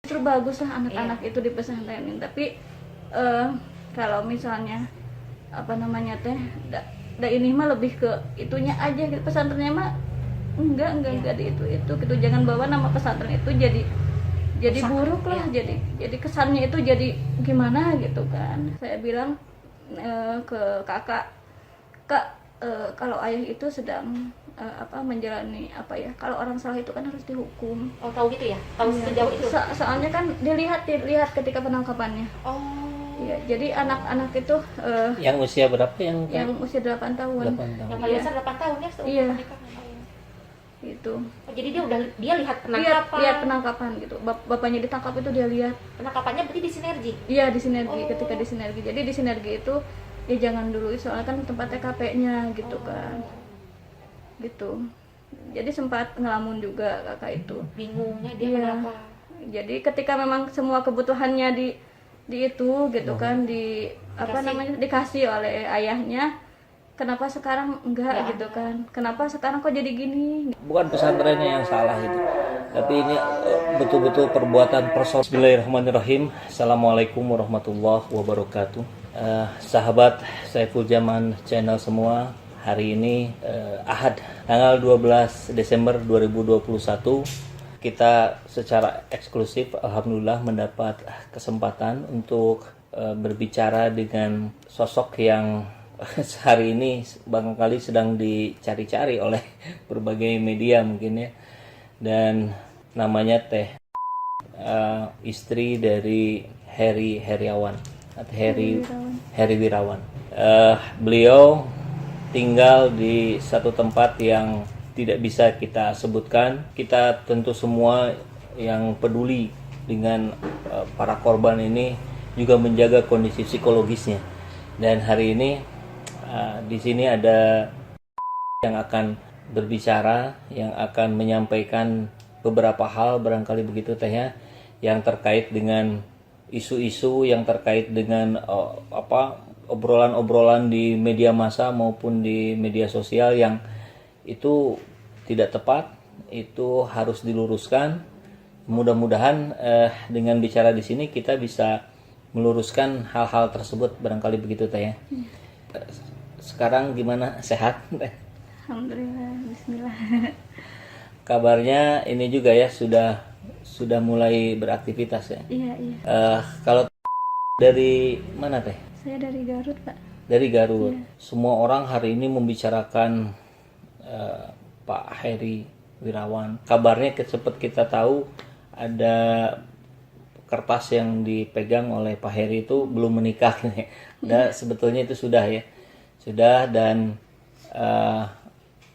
Terus bagus lah anak-anak itu di pesantrenin, tapi kalau misalnya apa namanya teh ini mah lebih ke itunya aja gitu. Pesantrennya mah enggak di itu gitu. Jangan bawa nama pesantren itu jadi buruk lah, jadi kesannya itu jadi gimana gitu kan. Saya bilang ke kakak, kalau ayah itu sedang menjalani kalau orang salah itu kan harus dihukum. Oh, tahu gitu ya? Tahu Ya, sejauh itu? soalnya kan dilihat ketika penangkapannya. Oh. Ya, jadi anak-anak itu yang usia berapa yang usia 8 tahun. 8 tahun. Yang paling besar 8 tahun ya setelah Iya. pernikahan. Gitu. Oh, jadi dia lihat penangkapan. Lihat penangkapan gitu. Bapaknya ditangkap itu dia lihat. Penangkapannya berarti di Sinergi. Iya, di Sinergi. Oh. Ketika di Sinergi. Jadi di Sinergi itu ya jangan dulu, soalnya kan tempat TKP-nya gitu kan. Gitu. Jadi sempat ngelamun juga kakak itu. Bingungnya dia Iya. kenapa? Jadi ketika memang semua kebutuhannya di itu gitu kan, dikasih oleh ayahnya, kenapa sekarang enggak gitu kan? Kenapa sekarang kok jadi gini? Bukan pesantrennya yang salah itu, tapi ini betul-betul perbuatan personal. Bismillahirrahmanirrahim. Assalamualaikum warahmatullahi wabarakatuh. Sahabat Saiful Zaman channel semua, hari ini Ahad tanggal 12 Desember 2021 kita secara eksklusif alhamdulillah mendapat kesempatan untuk berbicara dengan sosok yang hari ini barangkali sedang dicari-cari oleh berbagai media mungkin ya, dan namanya Teh, istri dari Heri Heriawan atau Heri Wirawan. Beliau tinggal di satu tempat yang tidak bisa kita sebutkan. Kita tentu semua yang peduli dengan para korban ini juga menjaga kondisi psikologisnya. Dan hari ini di sini ada yang akan berbicara, yang akan menyampaikan beberapa hal barangkali begitu Teh ya, yang terkait dengan isu-isu, yang terkait dengan obrolan-obrolan di media massa maupun di media sosial yang itu tidak tepat, itu harus diluruskan. Mudah-mudahan dengan bicara di sini kita bisa meluruskan hal-hal tersebut barangkali begitu Teh ya. Sekarang gimana, sehat Teh? Alhamdulillah, bismillah. Kabarnya ini juga ya sudah mulai beraktivitas ya. Iya. Kalau dari mana Teh? Saya dari Garut, Pak. Dari Garut. Iya. Semua orang hari ini membicarakan Pak Heri Wirawan. Kabarnya sempat kita tahu ada kertas yang dipegang oleh Pak Heri itu belum menikah. Dan sebetulnya itu sudah ya. Sudah, dan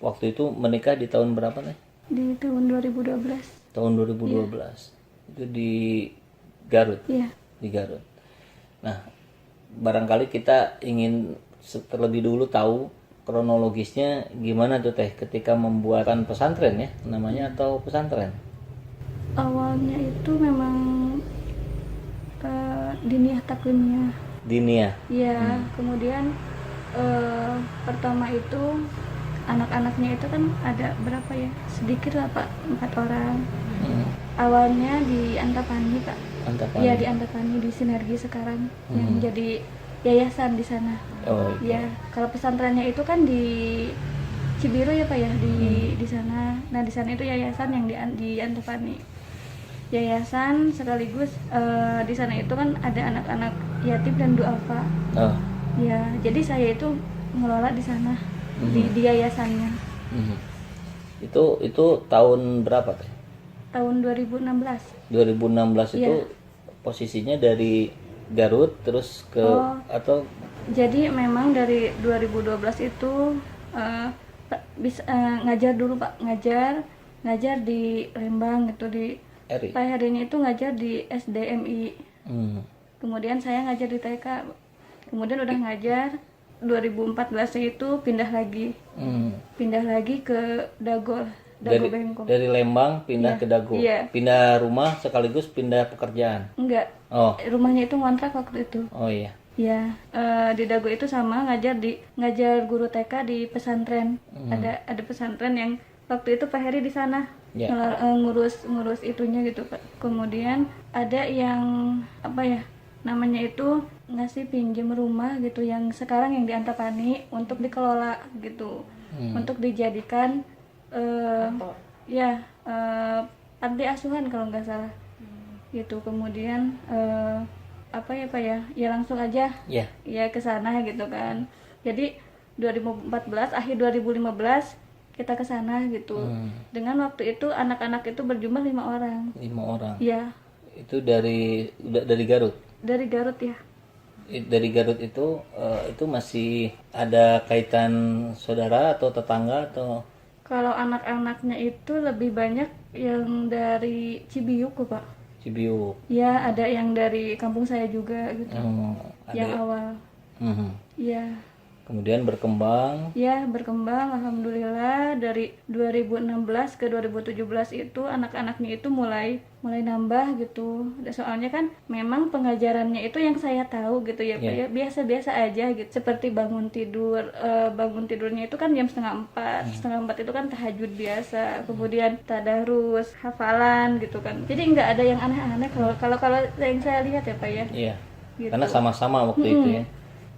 waktu itu menikah di tahun berapa nih? Di tahun 2012. Tahun 2012. Iya. Itu di Garut. Iya. Di Garut. Nah, barangkali kita ingin terlebih dulu tahu kronologisnya gimana tuh Teh ketika membuatkan pesantren ya namanya, atau pesantren? Awalnya itu memang diniyah taklimnya. Diniyah. Iya, kemudian pertama itu anak-anaknya itu kan ada berapa ya? Sedikit lah Pak, 4 orang. Awalnya di Antapani Pak. Antapani. Iya, di Antapani, di Sinergi sekarang yang jadi yayasan di sana. Oh iya. Ya, kalau pesantrennya itu kan di Cibiru ya Pak ya, di sana. Nah, di sana itu yayasan yang di Antapani. Yayasan sekaligus di sana itu kan ada anak-anak yatim dan duafa. Oh. Ya, jadi saya itu ngelola di sana, di yayasannya. Itu tahun berapa Teh? Tahun 2016. 2016 itu Iya. posisinya dari Garut terus ke atau Jadi memang dari 2012 itu bisa ngajar dulu Pak, ngajar di Lembang gitu, di RI. Pak Herinya itu ngajar di SDMI. Kemudian saya ngajar di TK. Kemudian udah ngajar 2014 itu pindah lagi ke Dago Bengkong. Dari Lembang pindah ke Dago. Iya. Pindah rumah sekaligus pindah pekerjaan. Enggak. Oh. Rumahnya itu ngontrak waktu itu. Oh iya. Ya, di Dago itu sama ngajar guru TK di pesantren. Ada pesantren yang waktu itu Pak Heri di sana Ya. ngurus itunya gitu Pak. Kemudian ada yang apa ya namanya itu ngasih pinjem rumah gitu yang sekarang yang di Antapani untuk dikelola gitu, untuk dijadikan Kantor. ya panti asuhan kalau nggak salah gitu. Kemudian apa ya Pak ya langsung aja Ya. ya ke sana gitu kan. Jadi 2014 akhir 2015 kita ke sana gitu. Dengan waktu itu anak-anak itu berjumlah 5 orang. 5 orang. Ya, Itu dari Garut. dari Garut ya. Dari Garut itu masih ada kaitan saudara atau tetangga atau Kalau anak-anaknya itu lebih banyak yang dari Cibiuk kok, Pak. Cibiuk. Ya, ada yang dari kampung saya juga gitu. Yang awal. Mhm. Ya. Kemudian berkembang. Ya, berkembang alhamdulillah dari 2016 ke 2017 itu anak-anaknya itu mulai nambah gitu. Soalnya kan memang pengajarannya itu yang saya tahu gitu ya, Pak, ya biasa-biasa aja gitu. Seperti bangun tidurnya itu kan jam 3:30. 3:30 itu kan tahajud biasa. Kemudian tadarus, hafalan gitu kan. Jadi nggak ada yang aneh-aneh kalau yang saya lihat ya, Pak ya. Iya. Gitu. Karena sama-sama waktu itu ya.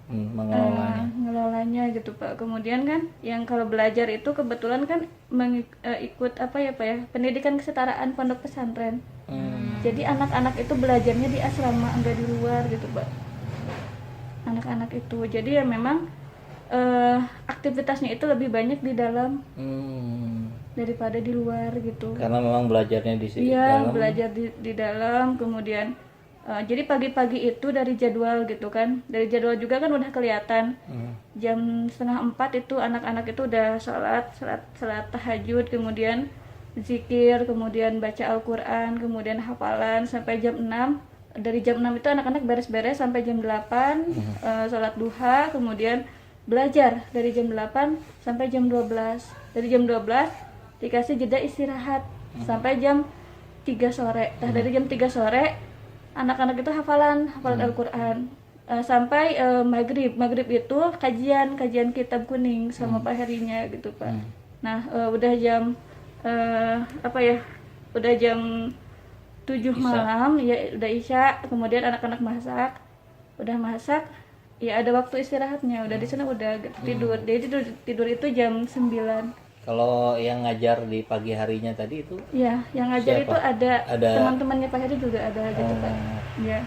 Ngelolanya gitu Pak. Kemudian kan yang kalau belajar itu kebetulan kan ikut apa ya Pak ya pendidikan kesetaraan pondok pesantren. Jadi anak-anak itu belajarnya di asrama enggak di luar gitu Pak. Anak-anak itu jadi ya memang aktivitasnya itu lebih banyak di dalam daripada di luar gitu. Karena memang belajarnya di sini. Iya, belajar di dalam. Kemudian jadi pagi-pagi itu dari jadwal gitu kan, dari jadwal juga kan udah kelihatan. Jam 3:30 itu anak-anak itu udah sholat tahajud, kemudian zikir, kemudian baca Al-Quran, kemudian hafalan sampai jam 6. Dari jam 6 itu anak-anak beres-beres sampai jam 8, sholat duha, kemudian belajar dari jam 8 sampai jam 12. Dari jam 12 dikasih jeda istirahat sampai jam 3 sore. Nah, dari jam 3 sore anak-anak itu hafalan Al-Quran sampai maghrib itu kajian kitab kuning sama Pak Herinya gitu Pak. Nah udah jam udah jam 7 malam ya udah isya, kemudian anak-anak udah masak ya ada waktu istirahatnya, udah di sana udah tidur. Jadi tidur itu jam 9. Kalau yang ngajar di pagi harinya tadi itu? Ya, yang ngajar siapa? itu ada teman-temannya Pak Heri juga ada gitu Pak. Ya,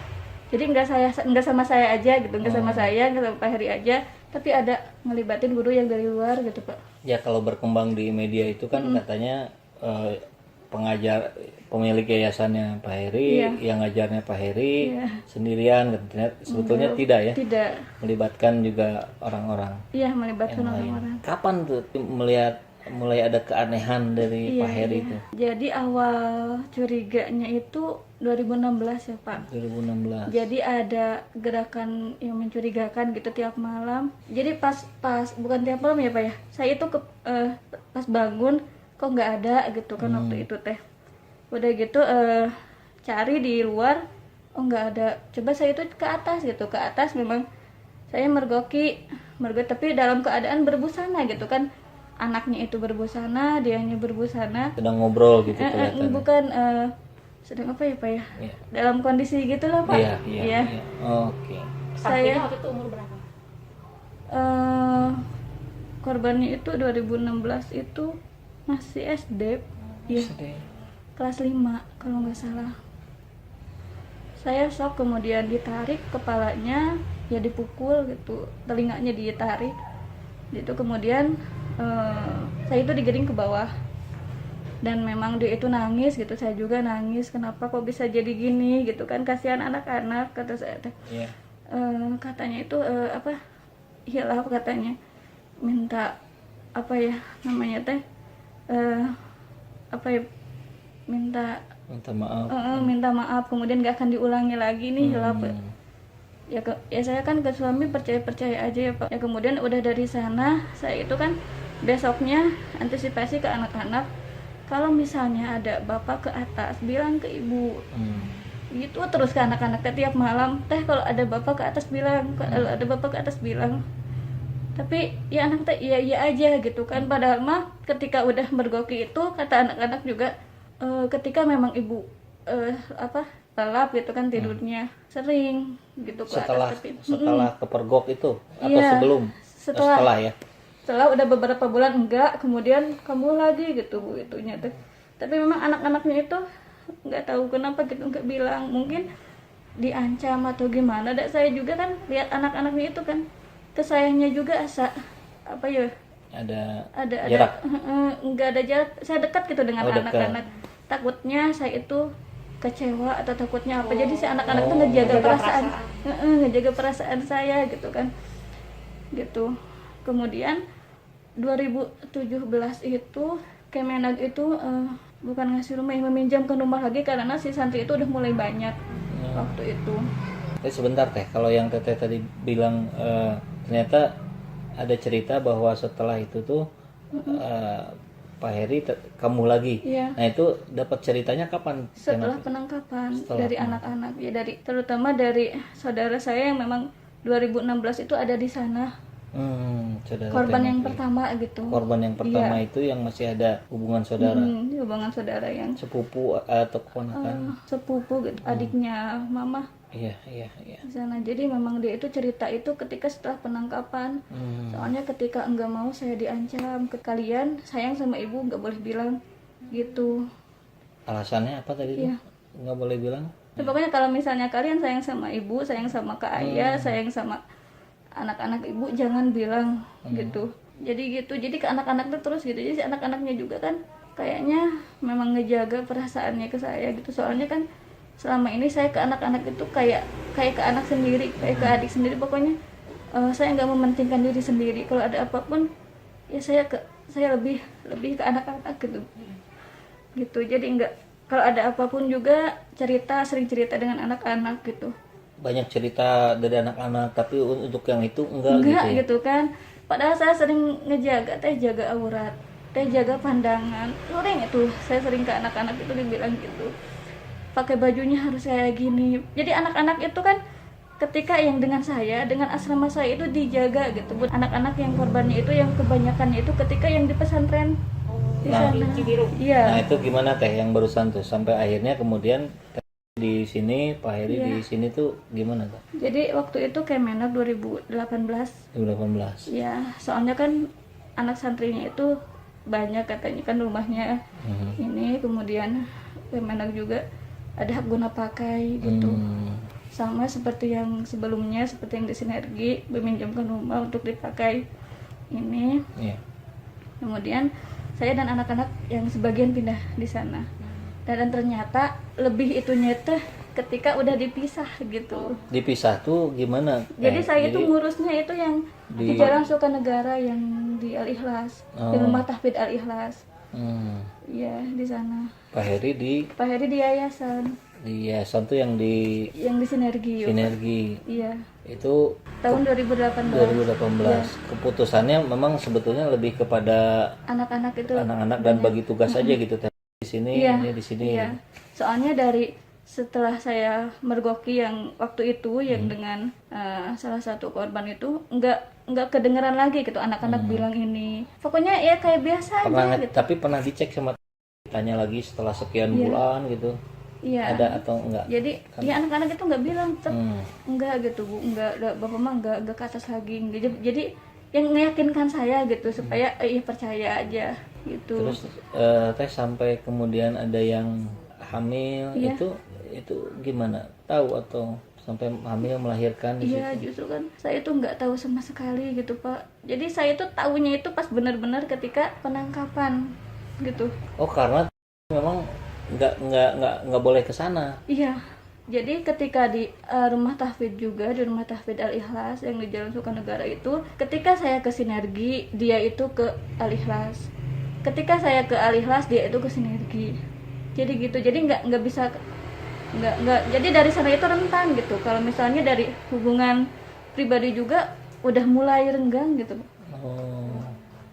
jadi nggak sama saya aja gitu, nggak sama Pak Heri aja, tapi ada ngelibatin guru yang dari luar gitu Pak. Ya kalau berkembang di media itu kan katanya pemilik yayasannya Pak Heri, yang ngajarnya Pak Heri sendirian, katanya sebetulnya tidak ya? Tidak. Melibatkan juga orang-orang. Iya, melibatkan orang-orang. Kapan tuh mulai ada keanehan dari Pak Heri itu? Jadi awal curiganya itu 2016 ya Pak. 2016. Jadi ada gerakan yang mencurigakan gitu tiap malam. Jadi pas bukan tiap malam ya Pak ya. Saya itu pas bangun kok nggak ada gitu kan waktu itu teh. Udah gitu cari di luar, oh nggak ada. Coba saya itu ke atas gitu, ke atas memang saya mergoki tapi dalam keadaan berbusana gitu kan. Anaknya itu berbusana, dianya berbusana. Sedang ngobrol gitu kelihatannya. Bukan sedang apa ya Pak ya? Dalam kondisi gitulah Pak. Iya. Oke. Saya waktu itu umur berapa? Korbannya itu 2016 itu masih SD. Iya. Kelas 5 kalau nggak salah. Saya shock, kemudian ditarik kepalanya, ya dipukul gitu, telinganya ditarik. Itu kemudian saya itu digiring ke bawah dan memang dia itu nangis gitu, saya juga nangis, kenapa kok bisa jadi gini gitu kan, kasihan anak-anak kata saya teh. Katanya itu hilaf katanya, minta apa ya namanya teh minta maaf. Minta maaf, kemudian gak akan diulangi lagi nih hilaf. Ya saya kan ke suami percaya aja ya Pak. Ya kemudian udah dari sana saya itu kan besoknya antisipasi ke anak-anak, kalau misalnya ada bapak ke atas bilang ke ibu. Gitu terus ke anak-anak tiap malam teh, kalau ada bapak ke atas bilang, kalau ada bapak ke atas bilang. Tapi ya anak teh iya iya aja gitu kan, padahal mah ketika udah mergoki itu kata anak-anak juga ketika memang ibu apa lelap gitu kan tidurnya sering gitu ke Setelah atas tapi kepergok itu atau Iya, sebelum? setelah Ya. setelah udah beberapa bulan enggak, kemudian kamu lagi gitu bu itunya tuh. Tapi memang anak-anaknya itu nggak tahu kenapa gitu nggak bilang, mungkin diancam atau gimana. Dan saya juga kan lihat anak-anaknya itu kan ke sayangnya juga asa apa ya, Ada ada jarak. nggak ada jarak, saya dekat gitu dengan Oh, dekat. anak-anak. Takutnya saya itu kecewa atau takutnya apa, jadi si anak-anak tuh ngejaga Ngejaga perasaan, ngejaga perasaan saya gitu kan gitu. Kemudian 2017 itu Kemenag itu bukan ngasih rumah, meminjamkan rumah lagi karena si santri itu udah mulai banyak waktu itu. Tapi sebentar teh, kalau yang teteh tadi bilang ternyata ada cerita bahwa setelah itu tuh Pak Heri kamu lagi. Iya. Nah itu dapat ceritanya kapan? Setelah penangkapan Setelah dari anak-anak ya, dari terutama dari saudara saya yang memang 2016 itu ada di sana, Saudara korban teh yang mati. pertama gitu. Korban yang pertama Iya. itu yang masih ada hubungan saudara, Hubungan saudara yang sepupu atau keponakan. sepupu gitu, adiknya mama Iya. di sana. Jadi memang dia itu cerita itu ketika setelah penangkapan. Soalnya ketika enggak mau saya diancam ke kalian, sayang sama ibu nggak boleh bilang gitu. Alasannya apa tadi Iya. tuh? Nggak boleh bilang? Ya, pokoknya kalau misalnya kalian sayang sama ibu, sayang sama ke ayah, sayang sama anak-anak ibu, jangan bilang gitu. Jadi gitu. Jadi ke anak-anak tuh terus gitu. Jadi si anak-anaknya juga kan kayaknya memang ngejaga perasaannya ke saya gitu. Soalnya kan selama ini saya ke anak-anak itu kayak ke anak sendiri, kayak ke adik sendiri. Pokoknya saya nggak mementingkan diri sendiri. Kalau ada apapun ya saya lebih ke anak-anak gitu. Jadi nggak, kalau ada apapun juga sering cerita dengan anak-anak gitu. Banyak cerita dari anak-anak, tapi untuk yang itu enggak gitu ya? Gitu kan. Padahal saya sering ngejaga jaga aurat, jaga pandangan. Sering itu saya sering ke anak-anak itu dibilang gitu, pakai bajunya harus kayak gini. Jadi anak-anak itu kan ketika yang dengan saya, dengan asrama saya itu dijaga gitu. Buat anak-anak yang korbannya itu, yang kebanyakannya itu ketika yang di pesantren di Nah, sana. Cibiru. Iya. Nah itu gimana teh yang barusan tuh sampai akhirnya kemudian di sini Pak Heri di sini tuh gimana tuh? Jadi waktu itu Kemenag 2018. 2018. Ya, soalnya kan anak santrinya itu banyak katanya kan rumahnya ini, kemudian Kemenag juga ada hak guna pakai gitu. Sama seperti yang sebelumnya, seperti yang di Sinergi meminjamkan rumah untuk dipakai ini. Iya. Kemudian saya dan anak-anak yang sebagian pindah di sana. Dan ternyata lebih itunya teh ketika udah dipisah gitu. Dipisah tuh gimana? Jadi saya itu ngurusnya itu yang di Jalan Sukanegara, yang di Al-Ikhlas, di Rumah Tahfidz Al-Ikhlas. Iya, di sana. Pak Heri Pak Heri di yayasan. di yayasan tuh yang di Sinergi. Sinergi. Iya. Itu Tahun 2018. 2018. Keputusannya memang sebetulnya lebih kepada Anak-anak itu. anak-anak dan bagi tugas aja gitu teh. Di sini, ini di sini. Iya. Soalnya dari setelah saya mergoki yang waktu itu yang dengan salah satu korban itu nggak kedengeran lagi gitu anak-anak bilang ini. Pokoknya ya kayak biasa aja gitu. Tapi pernah dicek sama tanya lagi setelah sekian bulan gitu. Iya. Ada atau enggak? Jadi ya anak-anak itu nggak bilang, enggak gitu bu, enggak, bapak mah enggak ke atas lagi. Jadi yang meyakinkan saya gitu supaya percaya aja gitu. Terus teh sampai kemudian ada yang hamil, itu gimana? Tahu atau sampai hamil melahirkan di Iya, justru kan saya itu nggak tahu sama sekali gitu Pak. Jadi saya itu tahunya itu pas benar-benar ketika penangkapan gitu. Oh, karena memang nggak boleh ke sana. Iya. Jadi ketika di rumah tahfidz juga, di rumah tahfidz Al-Ikhlas yang di Jalan Sukanegara itu, ketika saya ke Sinergi, dia itu ke Al-Ikhlas. Ketika saya ke Al-Ikhlas, dia itu ke Sinergi. Jadi gitu. Jadi nggak bisa nggak. Jadi dari sana itu rentan gitu. Kalau misalnya dari hubungan pribadi juga udah mulai renggang gitu. Oh,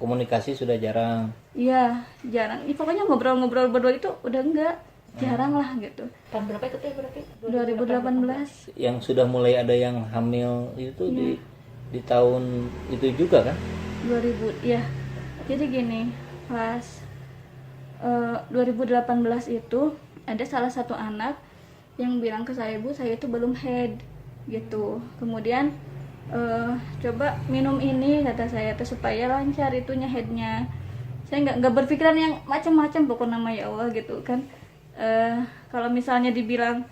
komunikasi sudah jarang. Iya, jarang. Pokoknya ngobrol-ngobrol berdua itu udah enggak, jarang lah gitu. Tahun berapa itu teh berarti? 2018. Yang sudah mulai ada yang hamil itu di di tahun itu juga kan? 2000 ya. Jadi gini, pas 2018 itu ada salah satu anak yang bilang ke saya, Bu, saya itu belum head gitu. Kemudian coba minum ini kata saya tuh supaya lancar itunya headnya. Saya nggak berpikiran yang macam-macam pokoknya nama ya Allah gitu kan. Kalau misalnya dibilang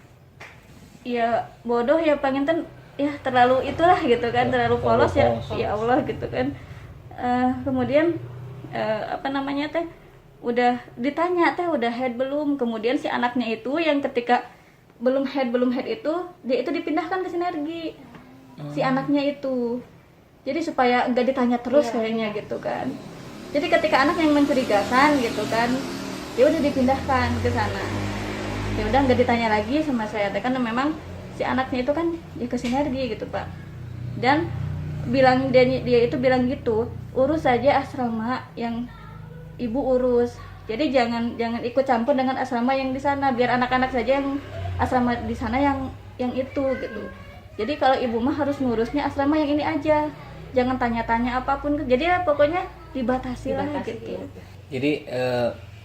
ya bodoh ya pengen ya terlalu itulah gitu kan, terlalu polos ya, ya Allah gitu kan. Kemudian apa namanya teh udah ditanya teh udah head belum, kemudian si anaknya itu yang ketika belum head itu dia itu dipindahkan ke sinergi si anaknya itu, jadi supaya nggak ditanya terus kayaknya gitu kan. Jadi ketika anak yang mencurigakan gitu kan ya udah dipindahkan ke sana, ya udah nggak ditanya lagi sama saya karena memang si anaknya itu kan ya ke sinergi gitu Pak. Dan bilang dia itu bilang gitu, urus saja asrama yang ibu urus, jadi jangan ikut campur dengan asrama yang di sana, biar anak-anak saja yang asrama di sana yang itu gitu. Jadi kalau ibu mah harus ngurusnya asrama yang ini aja, jangan tanya-tanya apapun, jadi ya pokoknya dibatasi lah gitu. Jadi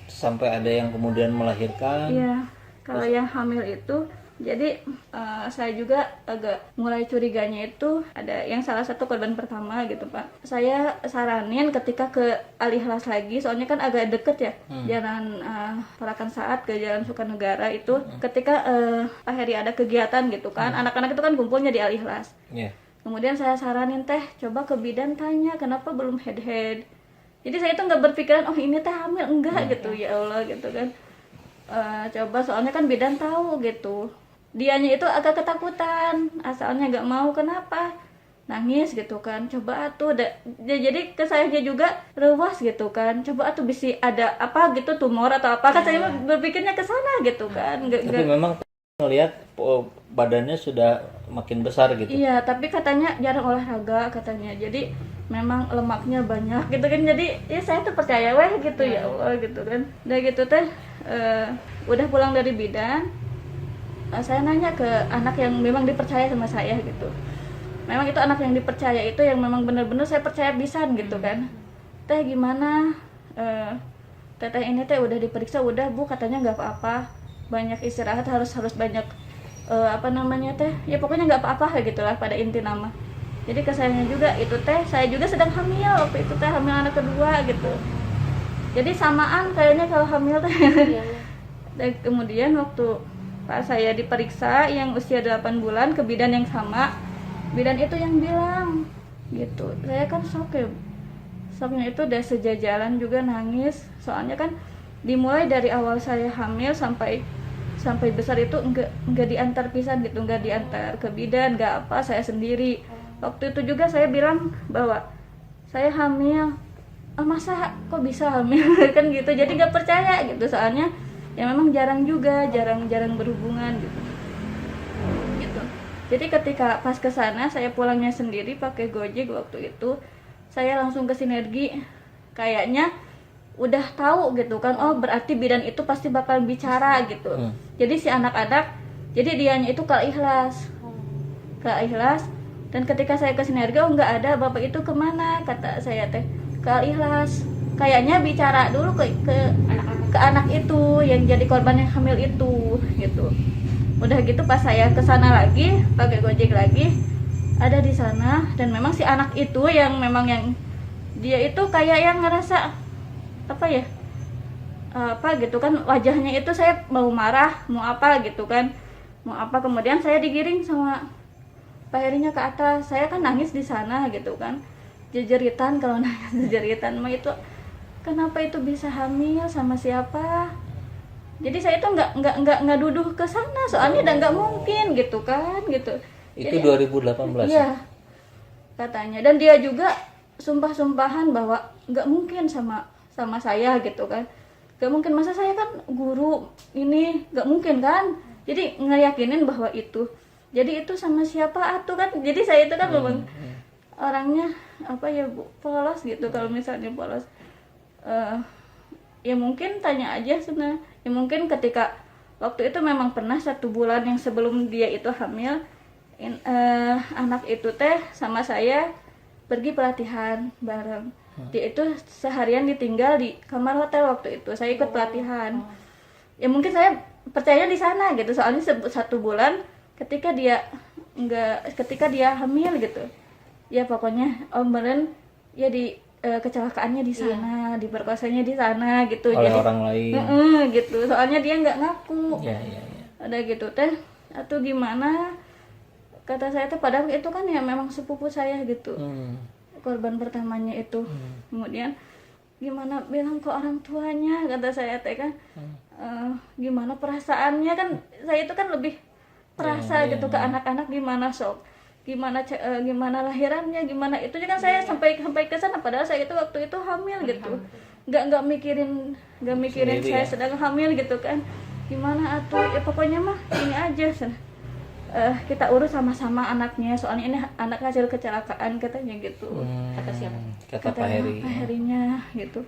sampai ada yang kemudian melahirkan. Iya, kalau yang hamil itu jadi saya juga agak mulai curiganya itu ada yang salah satu korban pertama gitu Pak. Saya saranin ketika ke Al-Ikhlas lagi, soalnya kan agak deket ya jalan Parakan Saat ke Jalan Sukanegara itu. Ketika Pak Heri ada kegiatan gitu kan, anak-anak itu kan kumpulnya di Al-Ikhlas. Kemudian saya saranin teh coba ke bidan tanya kenapa belum head. Jadi saya itu nggak berpikiran oh ini teh hamil, enggak gitu, ya Allah gitu kan. Coba soalnya kan bidan tahu gitu. Dianya itu agak ketakutan, asalnya nggak mau, kenapa nangis gitu kan. Coba atuh jadi ke saya juga rewas gitu kan, coba atuh bisa ada apa gitu tumor atau apa kan. Saya berpikirnya ke sana gitu kan. Tapi memang ngelihat badannya sudah makin besar gitu. Iya, tapi katanya jarang olahraga katanya, jadi memang lemaknya banyak gitu kan. Jadi ya saya tuh percaya weh gitu, ya Allah gitu kan. Udah gitu teh udah pulang dari bidan, saya nanya ke anak yang memang dipercaya sama saya gitu. Memang itu anak yang dipercaya itu yang memang benar-benar saya percaya bisa gitu kan. Teh gimana? Teteh ini teh udah diperiksa, udah Bu katanya nggak apa-apa, banyak istirahat, harus banyak apa namanya teh, ya pokoknya nggak apa-apa gitulah pada inti nama. Jadi kesayangnya juga itu teh saya juga sedang hamil waktu itu teh, hamil anak kedua gitu. Jadi samaan kayaknya kalau hamil teh. Dan kemudian waktu pas saya diperiksa yang usia 8 bulan ke bidan yang sama, bidan itu yang bilang gitu. Saya kan shock ya. Shocknya itu udah sejajaran juga nangis. Soalnya kan dimulai dari awal saya hamil sampai besar itu enggak diantar pisan gitu, enggak diantar ke bidan, enggak apa, saya sendiri. Waktu itu juga saya bilang bahwa saya hamil. Masa kok bisa hamil kan gitu. Jadi enggak percaya gitu, soalnya ya memang jarang berhubungan gitu. Jadi ketika pas ke sana saya pulangnya sendiri pakai Gojek waktu itu, saya langsung ke sinergi, kayaknya udah tahu gitu kan, oh berarti bidan itu pasti bakal bicara gitu. Jadi si anak-anak, jadi dianya itu ke Ikhlas, dan ketika saya ke sinergi, oh nggak ada, bapak itu kemana, kata saya teh ke Ikhlas, kayaknya bicara dulu ke anak itu yang jadi korban yang hamil itu gitu. Udah gitu pas saya ke sana lagi pakai Gojek lagi, ada di sana, dan memang si anak itu yang memang yang dia itu kayak yang ngerasa apa ya, apa gitu kan, wajahnya itu saya mau marah mau apa gitu kan, mau apa. Kemudian saya digiring sama Pak Herinya ke atas, saya kan nangis di sana gitu kan, jejeritan. Kalau nangis jejeritan mah itu kenapa itu bisa hamil sama siapa. Jadi saya itu nggak duduh ke sana, soalnya udah nggak mungkin gitu kan gitu. Itu jadi, 2018 iya katanya, dan dia juga sumpah-sumpahan bahwa nggak mungkin sama saya gitu kan, nggak mungkin, masa saya kan guru ini, nggak mungkin kan. Jadi ngeyakinin bahwa itu, jadi itu sama siapa atuh kan. Jadi saya itu kan memang orangnya apa ya Bu, polos gitu. Kalau misalnya polos ya mungkin tanya aja sana. Ya mungkin ketika waktu itu memang pernah 1 bulan yang sebelum dia itu hamil, anak itu teh sama saya pergi pelatihan bareng. Dia itu seharian ditinggal di kamar hotel waktu itu. Saya ikut pelatihan. Ya mungkin saya percaya di sana gitu. Soalnya 1 bulan ketika dia hamil gitu. Ya pokoknya Om Beren ya kecelakaannya di sana, diperkosanya di sana gitu. Oleh Jadi orang lain. gitu. Soalnya dia nggak ngaku. Ya. Ada gitu teh. Atau gimana? Kata saya tuh padahal itu kan ya memang sepupu saya gitu. Korban pertamanya itu. Kemudian gimana bilang ke orang tuanya, kata saya teh kan gimana perasaannya, kan saya itu kan lebih perasa gitu ke anak-anak, gimana sok, gimana lahirannya, gimana itu kan saya sampai ke sana, padahal saya itu waktu itu hamil gitu, nggak mikirin Sendiri, saya ya? sedang hamil gitu kan, gimana atuh ya pokoknya mah ini aja kita urus sama-sama anaknya, soalnya ini anak hasil kecelakaan katanya gitu. Kata siapa? Kata Pak Heri. Pak Herinya gitu.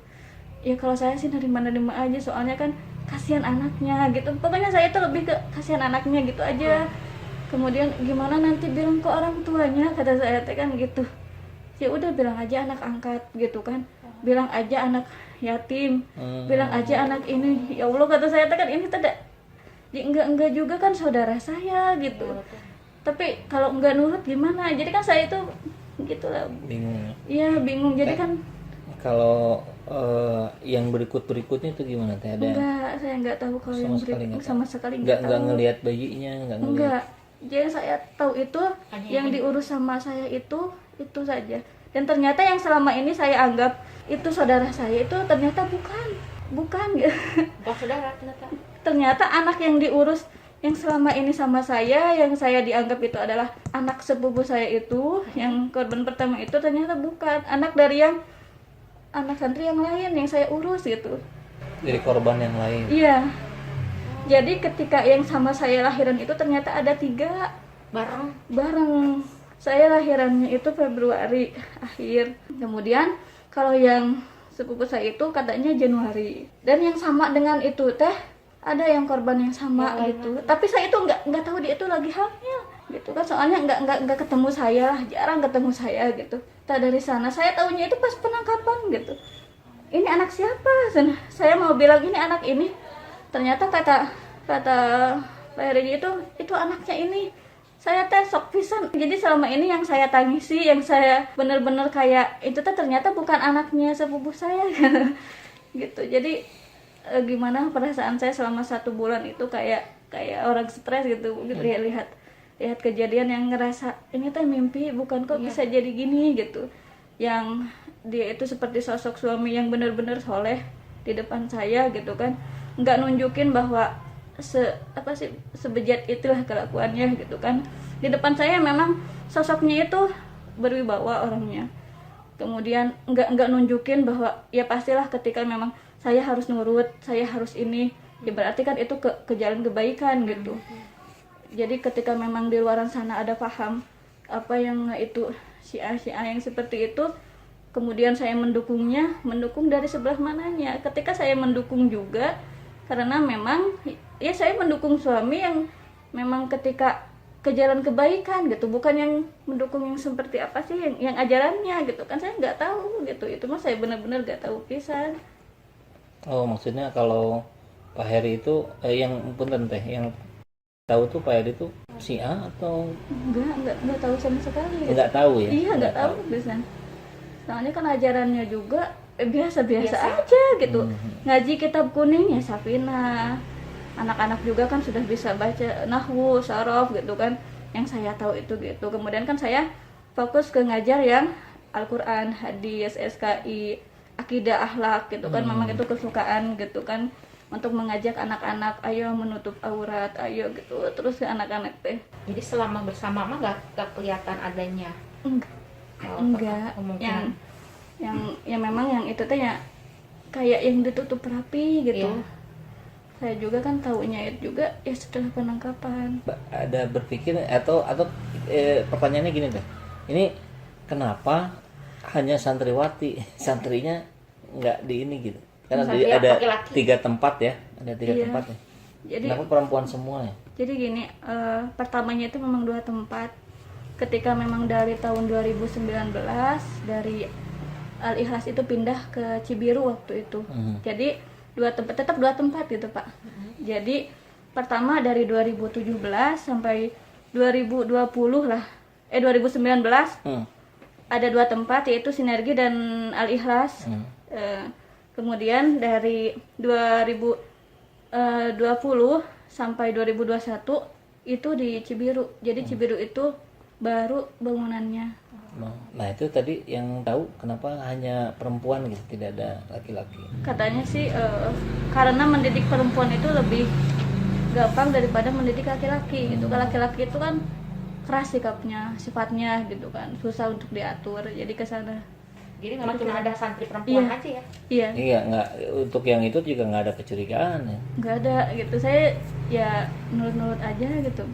Ya kalau saya sih nerima aja, soalnya kan kasihan anaknya gitu. Pokoknya saya itu lebih ke kasihan anaknya gitu aja. Kemudian gimana nanti bilang ke orang tuanya, kata saya teh kan gitu. Ya udah bilang aja anak angkat gitu kan. Bilang aja anak yatim. Bilang aja anak ini. Ya Allah, kata saya teh kan ini tidak. Ya, enggak juga kan saudara saya gitu. Tapi kalau enggak nurut gimana? Jadi kan saya itu gitu lah. Bingung. Iya bingung. Jadi kan Kalau yang berikutnya itu gimana teh? Ada enggak, saya enggak tahu kalau Sama yang sekali enggak sama sekali enggak tahu. enggak ngelihat bayinya, enggak ngelihat. Enggak. Jadi saya tahu itu Hanya yang ini. diurus sama saya itu saja. Dan ternyata yang selama ini saya anggap itu saudara saya itu ternyata bukan gitu. Bukan saudara ternyata. Ternyata anak yang diurus yang selama ini sama saya, yang saya dianggap itu adalah anak sepupu saya itu, yang korban pertama itu ternyata bukan anak dari yang anak santri yang lain yang saya urus gitu. Dari korban yang lain. Iya. Jadi ketika yang sama saya lahiran itu ternyata ada 3 bareng. Saya lahirannya itu Februari akhir. Kemudian kalau yang sepupu saya itu katanya Januari. Dan yang sama dengan itu teh ada yang korban yang sama gitu. Tapi saya itu nggak tahu dia itu lagi hamil gitu kan, soalnya nggak ketemu saya, jarang ketemu saya gitu. Tak dari sana saya tahunya itu pas penangkapan gitu. Ini anak siapa? Saya mau bilang ini anak ini. Ternyata kata Pak Heri itu anaknya ini. Saya teh sok pisan. Jadi selama ini yang saya tangisi, yang saya bener-bener kayak itu teh ternyata bukan anaknya sepupu saya gitu. Jadi gimana perasaan saya selama 1 bulan itu kayak orang stres gitu. Lihat kejadian yang ngerasa ini teh mimpi, bukan kok bisa jadi gini gitu. Yang dia itu seperti sosok suami yang benar-benar soleh di depan saya gitu kan, nggak nunjukin bahwa sebejat itulah kelakuannya gitu kan. Di depan saya memang sosoknya itu berwibawa orangnya. Kemudian nggak nunjukin bahwa ya pastilah ketika memang saya harus nurut, saya harus ini, ya berarti kan itu ke jalan kebaikan gitu. Jadi ketika memang di luaran sana ada paham apa yang itu si A yang seperti itu, kemudian saya mendukung dari sebelah mananya. Ketika saya mendukung juga karena memang ya saya mendukung suami yang memang ketika ke jalan kebaikan gitu, bukan yang mendukung yang seperti apa sih yang ajarannya gitu kan, saya nggak tahu gitu. Itu mah saya benar-benar nggak tahu pisan. Oh, maksudnya kalau Pak Heri itu yang punten teh, yang tahu tuh Pak Heri itu si A atau Enggak tahu sama sekali. enggak tahu ya? Iya, enggak tahu bisa. Soalnya kan ajarannya juga biasa-biasa aja gitu. Ngaji kitab kuning ya Safina. Anak-anak juga kan sudah bisa baca nahwu, sorof gitu kan. Yang saya tahu itu gitu. Kemudian kan saya fokus ke ngajar yang Al-Qur'an, hadis, SKI, akidah, akhlak gitu kan. Memang itu kesukaan gitu kan. Untuk mengajak anak-anak, ayo menutup aurat, ayo gitu. Terus ke anak-anak teh. Jadi selama bersama mah nggak kelihatan adanya. Enggak. Yang memang yang itu teh ya kayak yang ditutup rapi gitu. Iya. Saya juga kan taunya itu juga ya setelah penangkapan. Ada berpikir atau pertanyaannya gini deh. Ini kenapa hanya santriwati, santrinya nggak di ini gitu? Karena Santri ada laki-laki. 3 tempat ya, ada 3 Iya. tempat ya. Jadi Kenapa perempuan semua ya? jadi gini, pertamanya itu memang 2 tempat. ketika memang dari tahun 2019 dari Al-Ikhlas itu pindah ke Cibiru waktu itu. Jadi tetap dua tempat gitu Pak. Jadi pertama dari 2017 sampai 2020 lah 2019 ada dua tempat yaitu Sinergi dan Al-Ikhlas. Kemudian dari 2020 sampai 2021 itu di Cibiru. Jadi Cibiru itu baru bangunannya. Nah itu tadi yang tahu kenapa hanya perempuan gitu, tidak ada laki-laki. Katanya sih karena mendidik perempuan itu lebih gampang daripada mendidik laki-laki gitu. Kalau laki-laki itu kan keras sikapnya, sifatnya gitu kan, susah untuk diatur. Jadi ke sana. Jadi memang cuma ada santri perempuan aja ya? Iya. Iya, nggak, untuk yang itu juga nggak ada kecurigaan ya. Nggak ada gitu. Saya ya nurut-nurut aja gitu.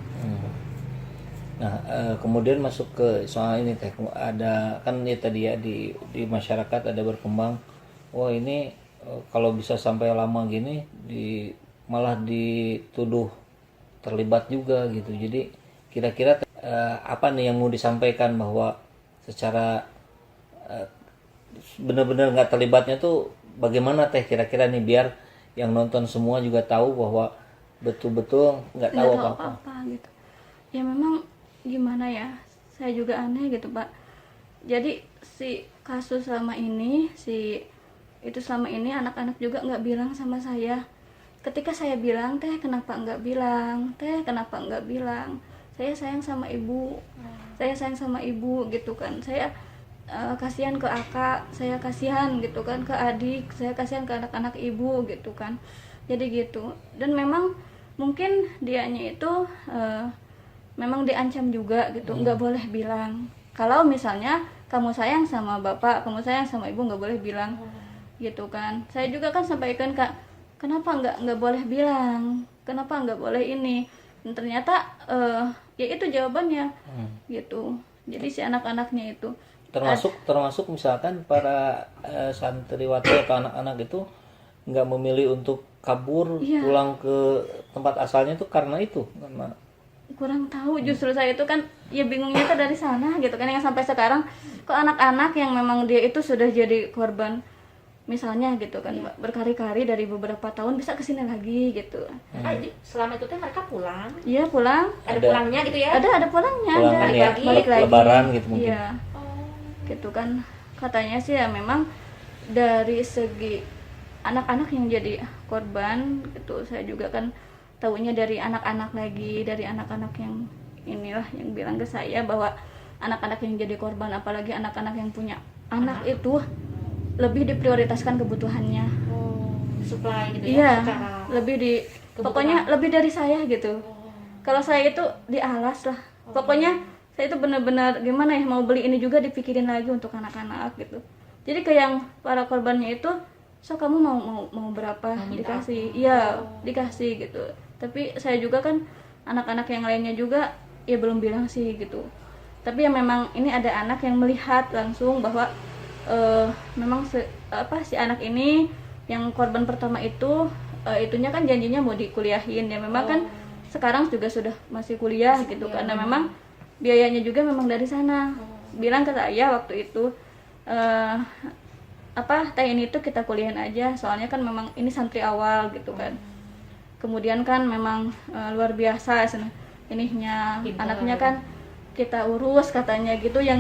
Nah, kemudian masuk ke soal ini teh, ada kan ya tadi ya di masyarakat ada berkembang, wah ini kalau bisa sampai lama gini malah dituduh terlibat juga gitu. Jadi kira-kira apa nih yang mau disampaikan bahwa secara benar-benar nggak terlibatnya tuh bagaimana teh kira-kira nih biar yang nonton semua juga tahu bahwa betul-betul nggak tahu apa-apa gitu. Ya memang gimana ya, saya juga aneh gitu Pak. Jadi si kasus selama ini selama ini anak-anak juga nggak bilang sama saya. Ketika saya bilang teh kenapa nggak bilang, saya sayang sama ibu, gitu kan. Saya kasihan ke akak, saya kasihan gitu kan ke adik, saya kasihan ke anak-anak ibu gitu kan. Jadi gitu. Dan memang mungkin dianya itu memang diancam juga gitu, nggak boleh bilang. Kalau misalnya kamu sayang sama bapak, kamu sayang sama ibu, nggak boleh bilang gitu kan. Saya juga kan sampaikan Kak, kenapa nggak boleh bilang, kenapa nggak boleh ini. Dan ternyata ya itu jawabannya gitu. Jadi si anak-anaknya itu termasuk misalkan para santriwati atau anak-anak itu nggak memilih untuk kabur pulang ke tempat asalnya itu karena kurang tahu. Justru saya itu kan ya bingungnya tuh dari sana gitu kan, yang sampai sekarang kok anak-anak yang memang dia itu sudah jadi korban misalnya gitu kan berkali-kali dari beberapa tahun bisa kesini lagi gitu. Selama itu teh mereka pulang? Iya pulang. Ada pulangnya gitu ya? Ada pulangnya. Balik lagi. Lebaran gitu mungkin. Iya. Gitu kan katanya sih ya memang dari segi anak-anak yang jadi korban gitu. Saya juga kan tahunya dari anak-anak lagi, dari anak-anak yang inilah yang bilang ke saya bahwa anak-anak yang jadi korban, apalagi anak-anak yang punya anak itu lebih diprioritaskan kebutuhannya. Supply gitu ya. Iya, secara pokoknya lebih dari saya gitu. Kalau saya itu dialas lah. Pokoknya saya itu benar-benar gimana ya, mau beli ini juga dipikirin lagi untuk anak-anak gitu. Jadi ke yang para korbannya itu, so kamu mau berapa dikasih? Iya, dikasih gitu. Tapi saya juga kan anak-anak yang lainnya juga ya belum bilang sih gitu. Tapi ya memang ini ada anak yang melihat langsung bahwa memang si anak ini yang korban pertama itu itunya kan janjinya mau dikuliahin ya. Memang kan sekarang juga sudah masih kuliah gitu karena memang biayanya juga memang dari sana. Bilang ke saya waktu itu teh ini tuh kita kuliahin aja, soalnya kan memang ini santri awal gitu kan. Kemudian kan memang luar biasa ininya anaknya kan kita urus katanya gitu, yang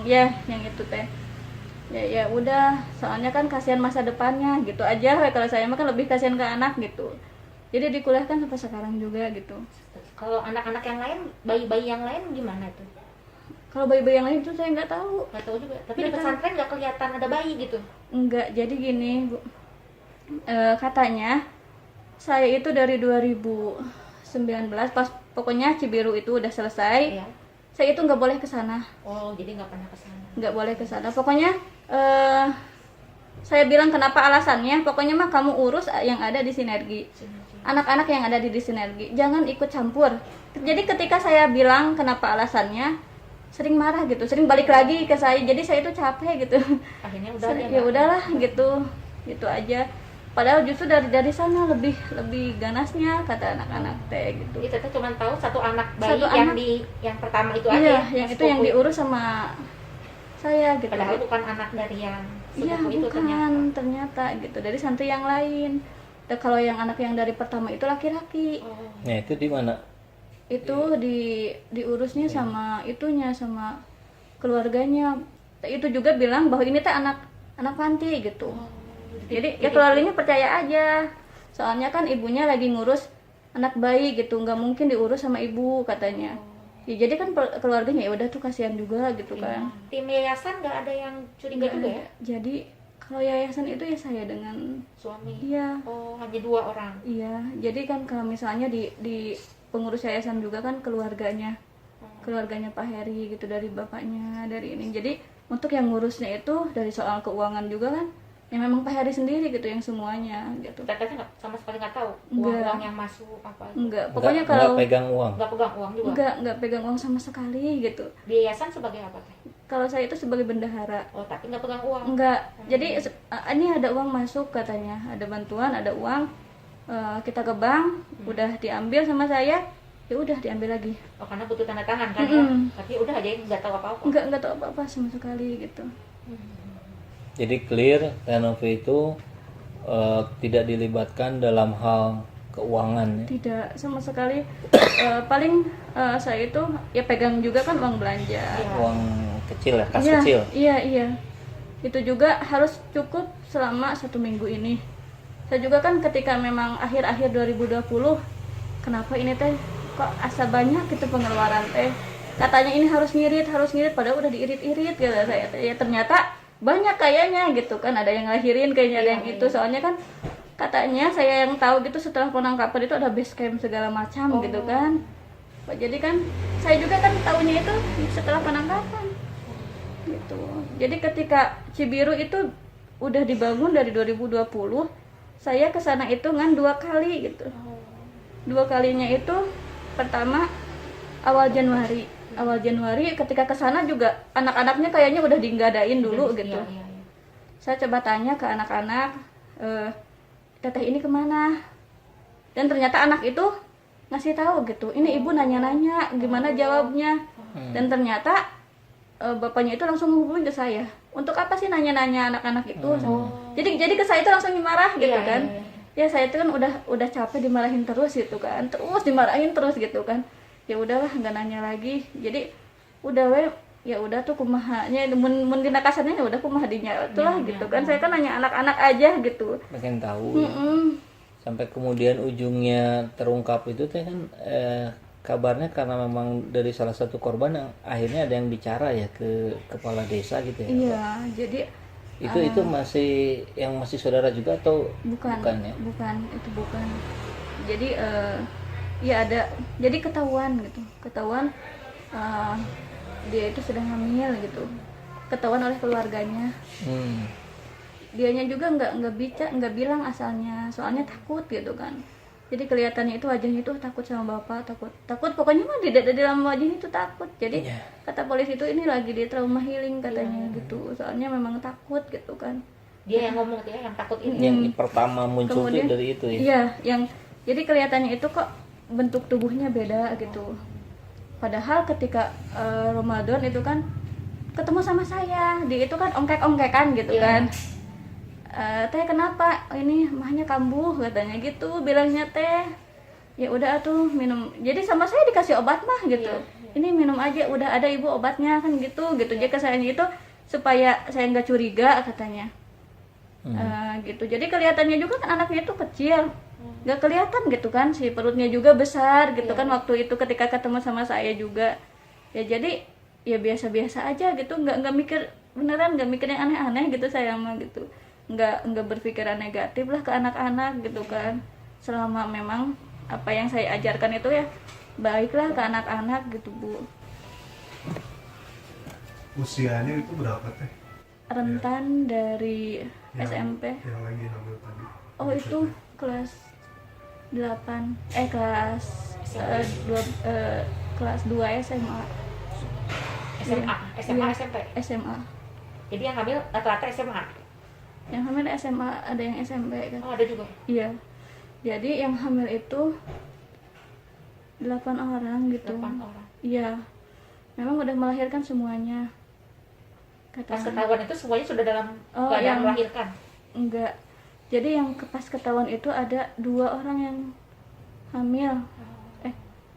itu teh ya udah, soalnya kan kasihan masa depannya gitu aja. Kalau saya mah kan lebih kasihan ke anak gitu, jadi dikuliahkan sampai sekarang juga gitu. Kalau anak-anak yang lain, bayi-bayi yang lain gimana tuh? Kalau bayi-bayi yang lain itu saya nggak tahu juga. Tapi di pesantren nggak kelihatan ada bayi gitu? Enggak, jadi gini Bu, katanya saya itu dari 2019 pas pokoknya Cibiru itu udah selesai, saya itu nggak boleh ke sana. Oh, jadi nggak pernah ke sana? Nggak boleh ke sana. Pokoknya saya bilang kenapa alasannya, pokoknya mah kamu urus yang ada di Sinergi. Anak-anak yang ada di Sinergi, jangan ikut campur. Jadi ketika saya bilang kenapa alasannya, sering marah gitu, sering balik lagi ke saya. Jadi saya itu capek gitu. Akhirnya udah ya udahlah gitu aja. padahal justru dari sana lebih ganasnya kata anak-anak teh gitu. Jadi teteh cuma tahu satu anak bayi Satu yang anak. yang pertama itu aja. Iya, yang itu yang sepupu. diurus sama saya gitu. Padahal bukan anak dari yang Iya, sepupu itu bukan ternyata. ternyata gitu, dari santri yang lain. Dan kalau yang anak yang dari pertama itu laki-laki. Oh. Nah, itu di mana? Itu diurusnya sama itunya, sama keluarganya. Itu juga bilang bahwa ini teh anak panti gitu. Jadi ya keluarganya percaya aja. Soalnya kan ibunya lagi ngurus anak bayi gitu, nggak mungkin diurus sama ibu katanya. Ya, jadi kan keluarganya ya udah tuh kasihan juga gitu kan. Tim yayasan nggak ada yang curiga Nggak juga ada. ya? Jadi kalau yayasan itu ya saya dengan Suami. iya. Oh, hanya 2 orang. Iya, jadi kan kalau misalnya di pengurus yayasan juga kan keluarganya Pak Heri gitu, dari bapaknya, dari ini. Jadi untuk yang ngurusnya itu dari soal keuangan juga kan, yang memang Pak Heri sendiri gitu yang semuanya gitu. Teteh sama sekali nggak tahu Enggak. uang yang masuk apa. Enggak, pokoknya Nggak kalau pegang uang. Nggak pegang uang juga. enggak pegang uang sama sekali gitu. Di yayasan sebagai apa teh? Kalau saya itu sebagai bendahara. Oh, tapi nggak pegang uang. Enggak. Jadi ini ada uang masuk katanya, ada bantuan, ada uang. Kita ke bank, udah diambil sama saya, ya udah diambil lagi. Oh, karena butuh tanda tangan kan ya. Mm-mm. Tapi udah aja nggak tahu apa-apa. Enggak tahu apa-apa sama sekali gitu. Jadi clear, Tenovi itu tidak dilibatkan dalam hal keuangan ya. Tidak sama sekali. Paling saya itu ya pegang juga kan uang belanja. Uang kecil ya, kas Iya, kecil. iya. Itu juga harus cukup selama 1 minggu ini. Saya juga kan ketika memang akhir-akhir 2020, kenapa ini teh kok asa banyak gitu pengeluaran teh. Katanya ini harus ngirit, padahal udah diirit-irit gitu saya. Ya ternyata banyak kayaknya gitu kan, ada yang ngelahirin kayaknya, ada yang itu. Soalnya kan katanya saya yang tahu gitu setelah penangkapan itu ada base camp segala macam gitu kan. Jadi kan saya juga kan tahunya itu setelah penangkapan gitu. Jadi ketika Cibiru itu udah dibangun dari 2020, saya ke sana itu kan 2 kali gitu. 2 kalinya itu pertama awal Januari ketika ke sana juga anak-anaknya kayaknya udah diingadain dulu gitu. Iya. Saya coba tanya ke anak-anak, teteh ini kemana? Dan ternyata anak itu ngasih tahu gitu, ini ibu nanya-nanya gimana jawabnya. Dan ternyata bapaknya itu langsung hubungin ke saya, untuk apa sih nanya-nanya anak-anak itu. Jadi ke saya itu langsung marah gitu Iya, kan. Ya saya itu kan udah capek dimarahin terus gitu kan, terus dimarahin terus gitu kan. Ya udahlah, nggak nanya lagi. Jadi udah ya udah tuh kumahanya mun dina kasarnya ya udah kumaha dinya itulah gitu kan. Saya kan nanya anak-anak aja gitu. Pengen tahu ya. Sampai kemudian ujungnya terungkap itu teh kan kabarnya karena memang dari salah satu korban yang akhirnya ada yang bicara ya ke kepala desa gitu ya. Iya, jadi itu masih saudara juga atau bukan ya? Itu bukan. Jadi ya ada, jadi ketahuan dia itu sedang hamil gitu, ketahuan oleh keluarganya. Dianya juga nggak bilang asalnya, soalnya takut gitu kan. Jadi kelihatannya itu wajahnya itu takut sama bapak, takut pokoknya mah di dalam wajahnya itu takut. Jadi kata polisi itu ini lagi di trauma healing katanya gitu, soalnya memang takut gitu kan. Dia yang ngomong dia yang takut ini. Yang pertama muncul tuh dari itu ya. Iya, yang jadi kelihatannya itu kok bentuk tubuhnya beda gitu. Padahal ketika Ramadan itu kan ketemu sama saya, di itu kan ongkek-ongkekan gitu kan. Teh kenapa ini mahnya kambuh katanya gitu, bilangnya teh. Ya udah atuh minum. Jadi sama saya dikasih obat mah gitu. Ini minum aja, udah ada ibu obatnya kan gitu. Jadi kesayanya itu supaya saya nggak curiga katanya. Gitu. Jadi kelihatannya juga kan anaknya itu kecil. Nggak kelihatan gitu kan, si perutnya juga besar gitu kan waktu itu ketika ketemu sama saya juga. Ya jadi ya biasa-biasa aja gitu, nggak mikir beneran, nggak mikir yang aneh-aneh gitu saya mah gitu. Nggak berpikiran negatif lah ke anak-anak gitu kan. Selama memang apa yang saya ajarkan itu ya baiklah ke anak-anak gitu Bu. Usianya itu berapa teh? Rentan dari SMP. Yang lagi hamil tadi. Oh itu kelas 8 kelas 2 SMA. SMA, SMP. SMA. Jadi yang hamil rata-rata SMA. Yang hamil SMA, ada yang SMP kan. Oh, ada juga. Iya. Jadi yang hamil itu 8 orang gitu. 8 orang. Iya. Memang udah melahirkan semuanya. Pas ketahuan itu semuanya sudah dalam Oh, keadaan yang- melahirkan. Enggak. Jadi yang pas ketahuan itu ada 2 orang yang hamil.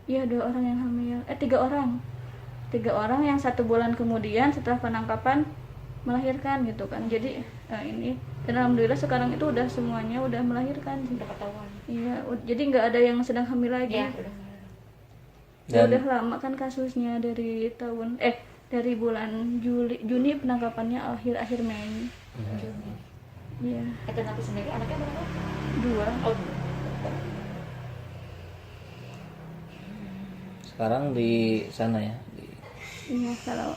Iya 2 orang yang hamil. 3 orang. 3 orang yang 1 bulan kemudian setelah penangkapan melahirkan gitu kan. Jadi ini dan alhamdulillah sekarang itu udah semuanya udah melahirkan sih. Udah ketahuan. Iya, jadi nggak ada yang sedang hamil lagi. Iya, udah. Ya, Dan udah lama kan kasusnya dari dari bulan Juni penangkapannya akhir Mei. Iya, Itu nanti sendiri anaknya berapa? 2. Oh, sekarang di sana ya. Iya, kalau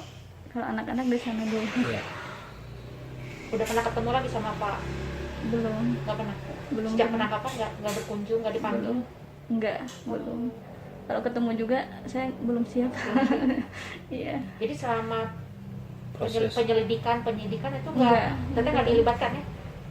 anak-anak di sana dulu. Iya. udah pernah ketemu lagi sama Pak? Belum. Nggak pernah. Belum Sejak pernah. penangkapan nggak berkunjung, nggak dipanggil. Belum. Enggak, belum. Kalau ketemu juga saya belum siap. Iya. Jadi selama Proses. penyidikan itu Enggak. teteh nggak dilibatkan ya?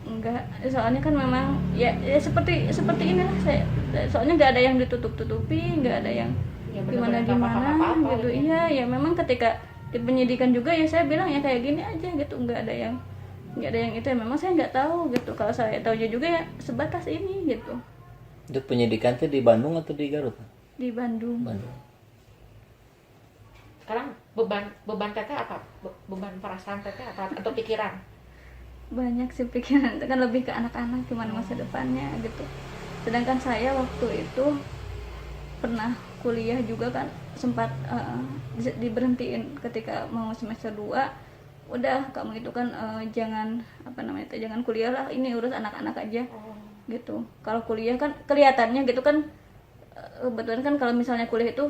Enggak, soalnya kan memang ya seperti inilah saya. Soalnya nggak ada yang ditutup-tutupi, nggak ada yang Ya, benar-benar nggak gimana apa-apa gitu. ya. Iya, ya memang ketika di penyidikan juga ya saya bilang ya kayak gini aja gitu, nggak ada yang itu ya memang saya nggak tahu gitu. Kalau saya tahunya juga ya sebatas ini gitu. Itu penyidikan tuh di Bandung atau di Garut? Di Bandung. Bandung. Sekarang beban teteh apa? Beban perasaan teteh apa? Atau pikiran? Banyak sih pikiran, itu kan lebih ke anak-anak gimana masa depannya gitu. Sedangkan saya waktu itu pernah kuliah juga kan, sempat diberhentiin ketika mau semester 2. Udah kamu itu kan jangan jangan kuliah lah, ini urus anak-anak aja gitu. Kalau kuliah kan kelihatannya gitu kan, kebetulan kan kalau misalnya kuliah itu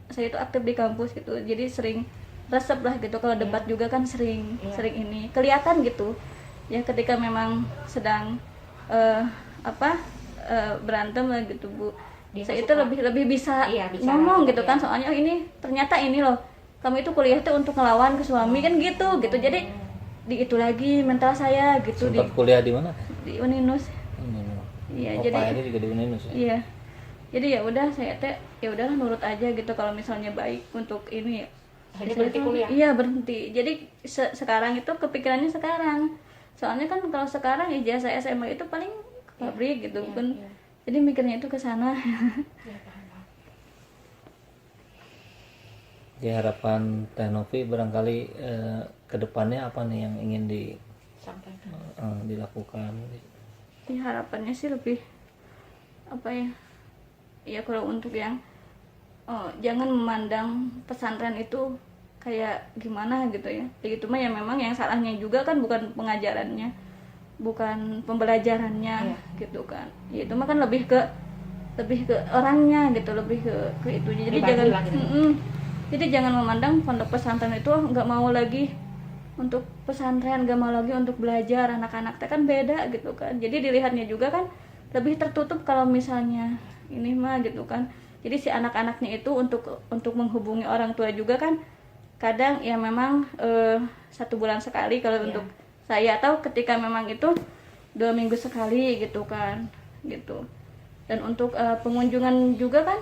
saya itu aktif di kampus gitu, jadi sering resep lah gitu. Kalau debat juga kan sering ini kelihatan gitu ya, ketika memang sedang berantem lah gitu Bu. Dia Saya suka. itu lebih bisa Iya, bicara, ngomong gitu iya. kan, soalnya ini ternyata ini loh, kamu itu kuliah tuh untuk ngelawan ke suami kan gitu. Jadi di itu lagi mental saya gitu Sempat kuliah di mana? di Uninus. Ini. Iya, Oh, jadi Pak Heri juga di Uninus ya. iya. Jadi ya udah saya ya udahlah nurut aja gitu, kalau misalnya baik untuk ini ya. Akhirnya Saya berhenti tuh- kuliah? Iya berhenti. Jadi sekarang itu kepikirannya sekarang. Soalnya kan kalau sekarang ijazah SMA itu paling ke pabrik gitu Iya, kan. iya. Jadi mikirnya itu ke sana. Ya, paham. Di harapan Teh Novi barangkali ke depannya apa nih yang ingin Sampaikan. dilakukan? Ya, harapannya sih lebih apa ya? Ya kalau untuk yang jangan memandang pesantren itu kayak gimana gitu ya. Begitu mah ya memang yang salahnya juga kan bukan pengajarannya, bukan pembelajarannya gitu kan. Ya itu mah kan lebih ke orangnya gitu, lebih ke itu. Jadi Pribadi jangan lah gitu. jadi jangan memandang pondok pesantren itu nggak mau lagi untuk pesantren, nggak mau lagi untuk belajar. Anak-anak teh kan beda gitu kan. Jadi dilihatnya juga kan lebih tertutup kalau misalnya ini mah gitu kan. Jadi si anak-anaknya itu untuk menghubungi orang tua juga kan kadang ya memang 1 bulan sekali kalau untuk saya, atau ketika memang itu 2 minggu sekali gitu kan gitu. Dan untuk pengunjungan juga kan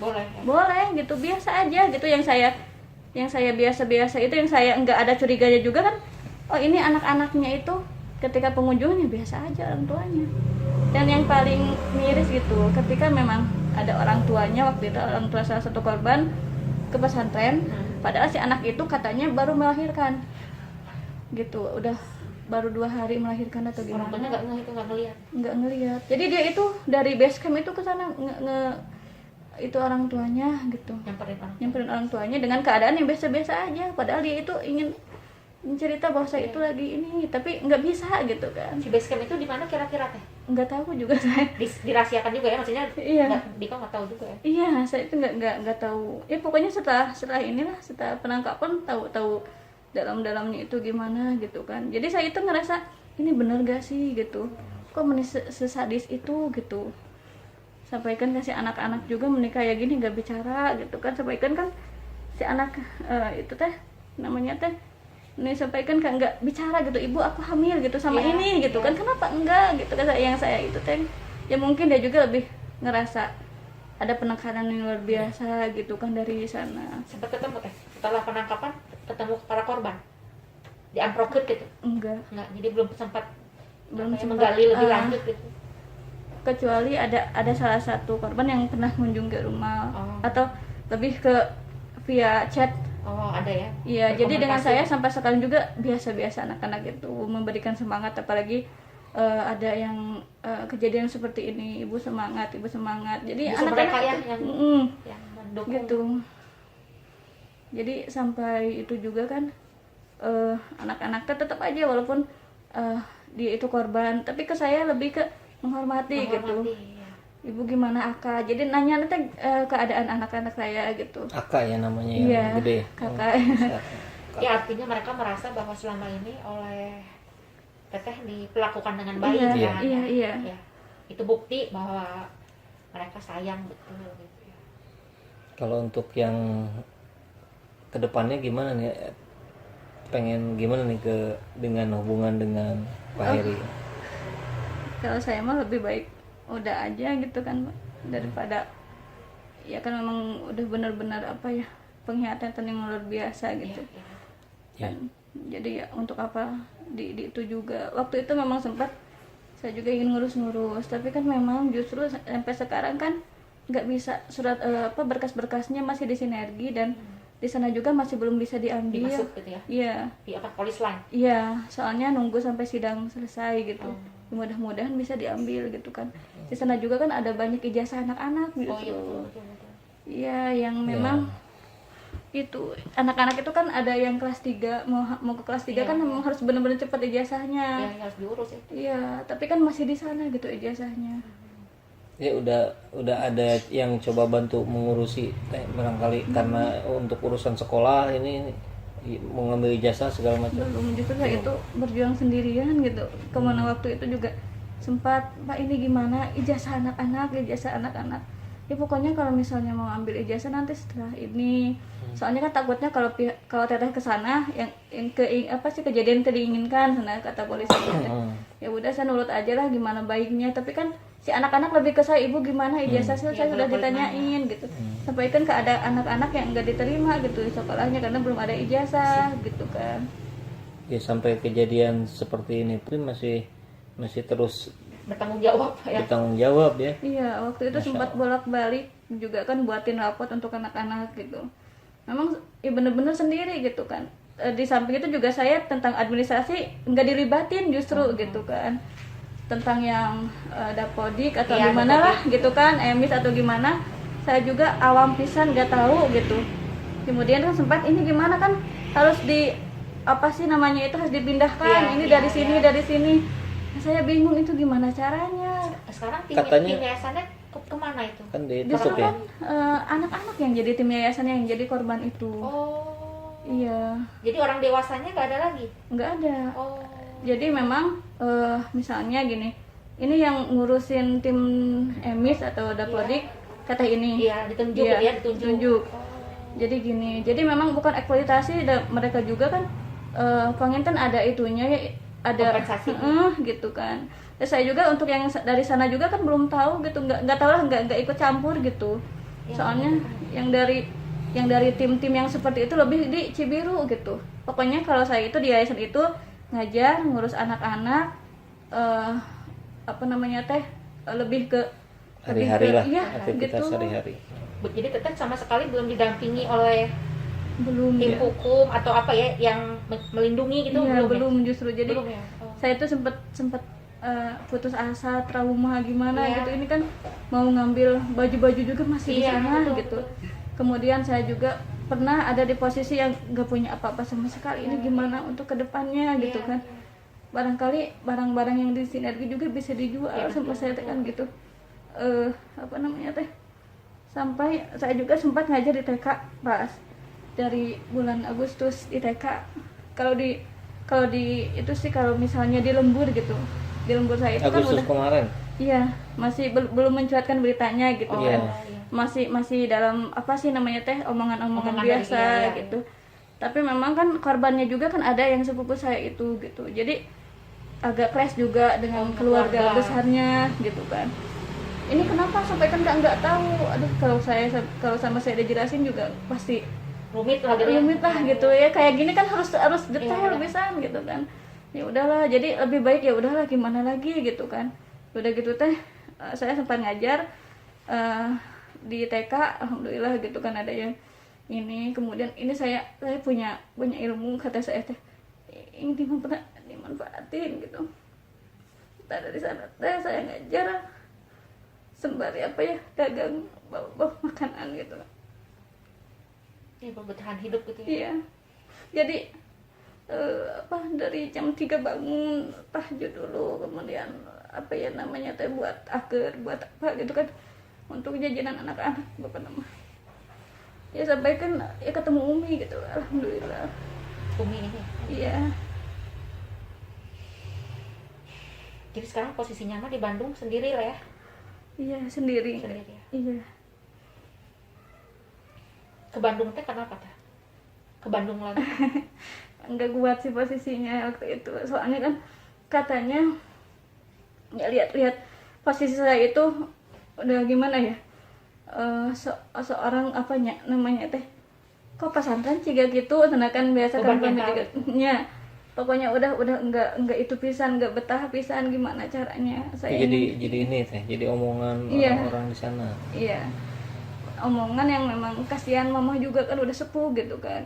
Boleh ya? boleh gitu, biasa aja gitu. Yang saya biasa-biasa itu, yang saya nggak ada curiganya juga kan, oh ini anak-anaknya itu ketika pengunjungnya biasa aja orang tuanya. Dan yang paling miris gitu, ketika memang ada orang tuanya, waktu itu orang tua salah satu korban ke pesantren, padahal si anak itu katanya baru melahirkan gitu, udah baru 2 hari melahirkan atau Orang tuanya gimana, nggak ngelihat. nggak ngelihat. Jadi dia itu dari base camp itu ke sana itu orang tuanya gitu, nyamperin orang tuanya dengan keadaan yang biasa-biasa aja, padahal dia itu ingin cerita bahwa saya itu lagi ini, tapi nggak bisa gitu kan. Si base camp itu di mana kira-kira teh? Nggak tahu juga saya. Dirahasiakan juga ya, maksudnya? Iya. Dika nggak tahu juga ya? Iya, saya itu nggak tahu. Ya pokoknya setelah inilah, setelah penangkapan tahu dalam-dalamnya itu gimana gitu kan. Jadi saya itu ngerasa ini bener gak sih gitu. Kok sesadis itu gitu. Sampaikan ke si anak-anak juga menikah ya gini nggak bicara gitu kan. Sampaikan kan si anak itu teh namanya teh Ini sampaikan kan nggak bicara gitu, ibu aku hamil gitu sama Iya, ini gitu iya. kan, kenapa enggak gitu kan. Yang saya itu teh ya mungkin dia juga lebih ngerasa ada penekanan yang luar biasa gitu kan dari sana. Sempat ketemu teh setelah penangkapan, ketemu para korban di amproket gitu? Enggak, Jadi belum sempat belum sempat, menggali lebih ah, lanjut gitu. kecuali ada salah satu korban yang pernah kunjung ke rumah Oh. atau lebih ke via chat. Oh, ada ya? Iya, jadi dengan Berkomunikasi. saya sampai sekarang juga biasa-biasa anak-anak itu memberikan semangat, apalagi ada yang kejadian seperti ini, ibu semangat. Jadi Justru anak-anak mereka ya itu, yang mm, mendukung. gitu. Jadi sampai itu juga kan anak-anak tetap aja walaupun dia itu korban, tapi ke saya lebih ke menghormati gitu. Ya. Ibu gimana Aka? Jadi nanya nanti keadaan anak-anak saya gitu. Aka ya namanya yang Iya, gede. kakak. Ya artinya mereka merasa bahwa selama ini oleh teteh diperlakukan dengan baik Iya, kan? iya. Ya. Itu bukti bahwa mereka sayang betul gitu ya. Kalau untuk yang kedepannya gimana nih? Pengen gimana nih dengan hubungan dengan Pak Heri? Kalau saya mah lebih baik udah aja gitu kan, Mbak, daripada ya kan memang udah benar-benar apa ya, pengkhianatan yang luar biasa gitu. Ya. Jadi ya untuk apa di itu juga waktu itu memang sempat saya juga ingin ngurus-ngurus, tapi kan memang justru sampai sekarang kan nggak bisa, surat berkas-berkasnya masih di Sinergi dan di sana juga masih belum bisa diambil. Dimasuk gitu ya? Iya. Di apa polis lain? Iya, soalnya nunggu sampai sidang selesai gitu. Oh. Mudah-mudahan bisa diambil gitu kan. Di sana juga kan ada banyak ijazah anak-anak gitu. Oh iya betul. Iya, yang memang itu anak-anak itu kan ada yang kelas 3 mau ke kelas 3 Iya. kan memang harus benar-benar cepat ijazahnya. Ya harus diurus ya. Iya, tapi kan masih di sana gitu ijazahnya. Ya udah ada yang coba bantu mengurusi barangkali karena untuk urusan sekolah ini mau ngambil ijazah segala macam. Belum, justru saya itu berjuang sendirian gitu. Kemana waktu itu juga sempat, Pak ini gimana ijazah anak-anak. Ya pokoknya kalau misalnya mau ambil ijazah nanti setelah ini. Soalnya kan takutnya kalau teteh ke sana yang kejadian tidak diinginkan sana, kata polisi. Ya udah saya nurut aja lah gimana baiknya, tapi kan si anak-anak lebih ke saya, ibu gimana ijazah saya sudah ditanyain gitu. Sampaikan ke ada anak-anak yang enggak diterima gitu di sekolahnya karena belum ada ijazah gitu kan. Ya sampai kejadian seperti ini pun masih terus Bertanggung jawab ya. bertanggung jawab ya. Iya, waktu itu Masya sempat Allah. bolak-balik juga kan buatin rapot untuk anak-anak gitu. Memang ya bener-bener sendiri gitu kan. Di samping itu juga saya tentang administrasi nggak dilibatin justru gitu kan. Tentang yang dapodik atau Iya, gimana dapodik. lah gitu kan, emis atau gimana. Saya juga awam pisan nggak tahu gitu. Kemudian kan sempat ini gimana kan harus di apa sih namanya itu harus dipindahkan, Iya, ini iya, dari sini iya. dari sini. Saya bingung itu gimana caranya. Sekarang tim Katanya- yayasannya kemana itu? Kan Justru ditutup ya. kan anak-anak yang jadi tim yayasan yang jadi korban itu. Oh. Iya, Jadi orang dewasanya nggak ada lagi? nggak ada. Oh. Jadi memang misalnya gini, ini yang ngurusin tim emis atau dapodik kata ini. Iya, ditunjuk Iya, ya, ditunjuk. ditunjuk. Jadi gini, jadi memang bukan eksploitasi, mereka juga kan penginten ada itunya ya, ada Kompensasi. gitu kan. Dan saya juga untuk yang dari sana juga kan belum tahu gitu, nggak tahu lah, nggak ikut campur gitu. Ya, Soalnya yang dari tim-tim yang seperti itu lebih di Cibiru gitu. Pokoknya kalau saya itu di yayasan itu ngajar, ngurus anak-anak, lebih ke Hari-hari lah iya, aktivitas gitu. hari-hari. Jadi teteh sama sekali belum didampingi oleh Belum tim ya. hukum atau apa ya yang melindungi gitu? Iya, belum, belum justru. Jadi Belum ya? Oh. saya tuh sempet putus asa, trauma gimana Iya. gitu. Ini kan mau ngambil baju-baju juga masih di Iya, sana betul, gitu. betul. Kemudian saya juga pernah ada di posisi yang gak punya apa-apa sama sekali. Ini gimana untuk kedepannya gitu Iya, kan. Barangkali barang-barang yang di Sinergi juga bisa dijual Iya, sama betul, saya teh kan gitu. Sampai saya juga sempat ngajar di TK pas dari bulan Agustus di TK. Kalau di itu sih kalau misalnya di lembur gitu, di lembur saya itu Agustus kan udah, kemarin. iya masih belum mencuatkan beritanya gitu Iya. kan, masih dalam apa sih namanya teh omongan-omongan Omongan dari biasa dia, ya. gitu. Tapi memang kan korbannya juga kan ada yang sepupu saya itu gitu. Jadi agak clash juga dengan keluarga besarnya gitu kan. Ini kenapa sampai kan nggak tahu. Aduh, kalau sama saya dijelasin juga pasti Rumit lah gitu ya. rumit lah gitu ya. Kayak gini kan harus detail Iya. pisan gitu kan. Ya udahlah, jadi lebih baik ya udahlah, gimana lagi gitu kan. Udah gitu teh saya sempat ngajar di TK, alhamdulillah gitu kan, ada yang ini. Kemudian ini saya punya ilmu, kata saya teh ini dimanfaatin gitu. Dari sana teh saya ngajar sembari dagang bawa makanan gitu. Ya, bertahan hidup gitu ya. Iya. Jadi dari jam 3 bangun tahajud dulu, kemudian teh buat aker, buat apa gitu kan, untuk jajanan anak-anak bapak nama. Ya sampai kan ya ketemu Umi gitu, alhamdulillah. Umi ini. Iya. Jadi sekarang posisinya mah di Bandung sendiri lah ya. Iya, sendiri. Sendiri ya. Iya. Ke Bandung teh kenapa teh? Ke Bandung lagi. Enggak kuat sih posisinya waktu itu. Soalnya kan katanya ya lihat posisi saya itu udah gimana ya? Seorang namanya teh kok pesantren ciga gitu, sedangkan biasa kan ya, pokoknya udah enggak itu pisan, enggak betah pisan, gimana caranya saya jadi ini teh, jadi omongan Iya. orang-orang di sana. iya, omongan yang memang kasihan, mama juga kan udah sepuh gitu kan,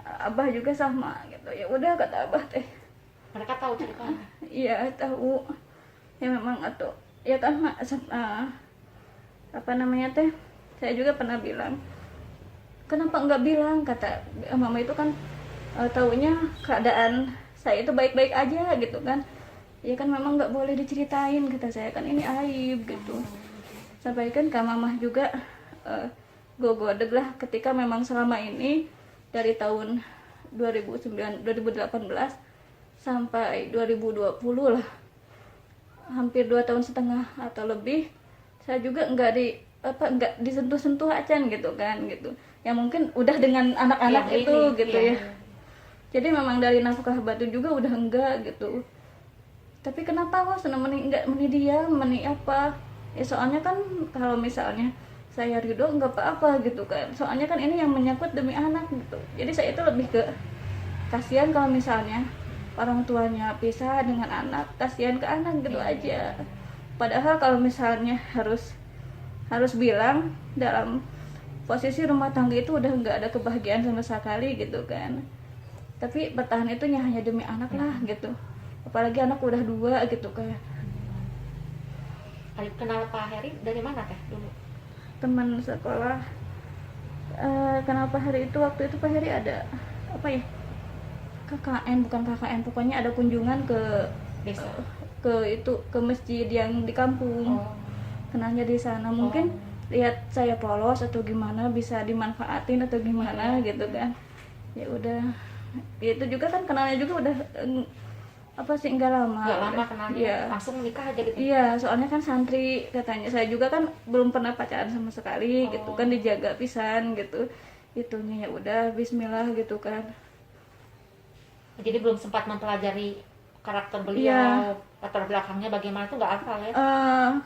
abah juga sama gitu. Ya udah, kata abah teh, Mereka tahu ceritanya. iya tahu ya, memang atau ya kan teh, saya juga pernah bilang, kenapa enggak bilang, kata mama itu kan taunya keadaan saya itu baik-baik aja gitu kan. Ya kan memang nggak boleh diceritain, kata saya, kan ini aib gitu. Sampaikan ke mama juga, gogodeg lah ketika memang selama ini dari tahun 2018 sampai 2020 lah, hampir 2 tahun setengah atau lebih, saya juga nggak disentuh-sentuh acan gitu kan gitu. Ya mungkin udah dengan anak-anak Yang itu ini, gitu iya. ya. Jadi memang dari nafkah batu juga udah enggak gitu. Tapi kenapa kok senang enggak diam, apa? Ya soalnya kan kalau misalnya saya ridho enggak apa-apa gitu kan. Soalnya kan ini yang menyangkut demi anak gitu. Jadi saya itu lebih ke kasihan kalau misalnya orang tuanya pisah dengan anak, kasihan ke anak gitu aja. Padahal kalau misalnya harus bilang, dalam posisi rumah tangga itu udah nggak ada kebahagiaan sama sekali gitu kan. Tapi bertahan itu hanya demi anak lah gitu. Apalagi anak udah 2 gitu kan. Kenal Pak Heri dari mana teh dulu? Teman sekolah. Kenapa hari itu, waktu itu Pak Heri ada KKN, bukan KKN, pokoknya ada kunjungan ke Desa. ke masjid yang di kampung. Oh. Kenalnya di sana, mungkin lihat saya polos atau gimana, bisa dimanfaatin atau gimana gitu kan. Ya udah, itu juga kan kenalnya juga udah enggak lama. Nggak lama kenalnya, Iya. langsung nikah aja gitu. Iya, soalnya kan santri katanya. Saya juga kan belum pernah pacaran sama sekali gitu kan, dijaga pisan gitu. Itunya ya udah bismillah gitu kan. Jadi belum sempat mempelajari karakter beliau, Iya. latar belakangnya bagaimana tuh nggak hafal ya.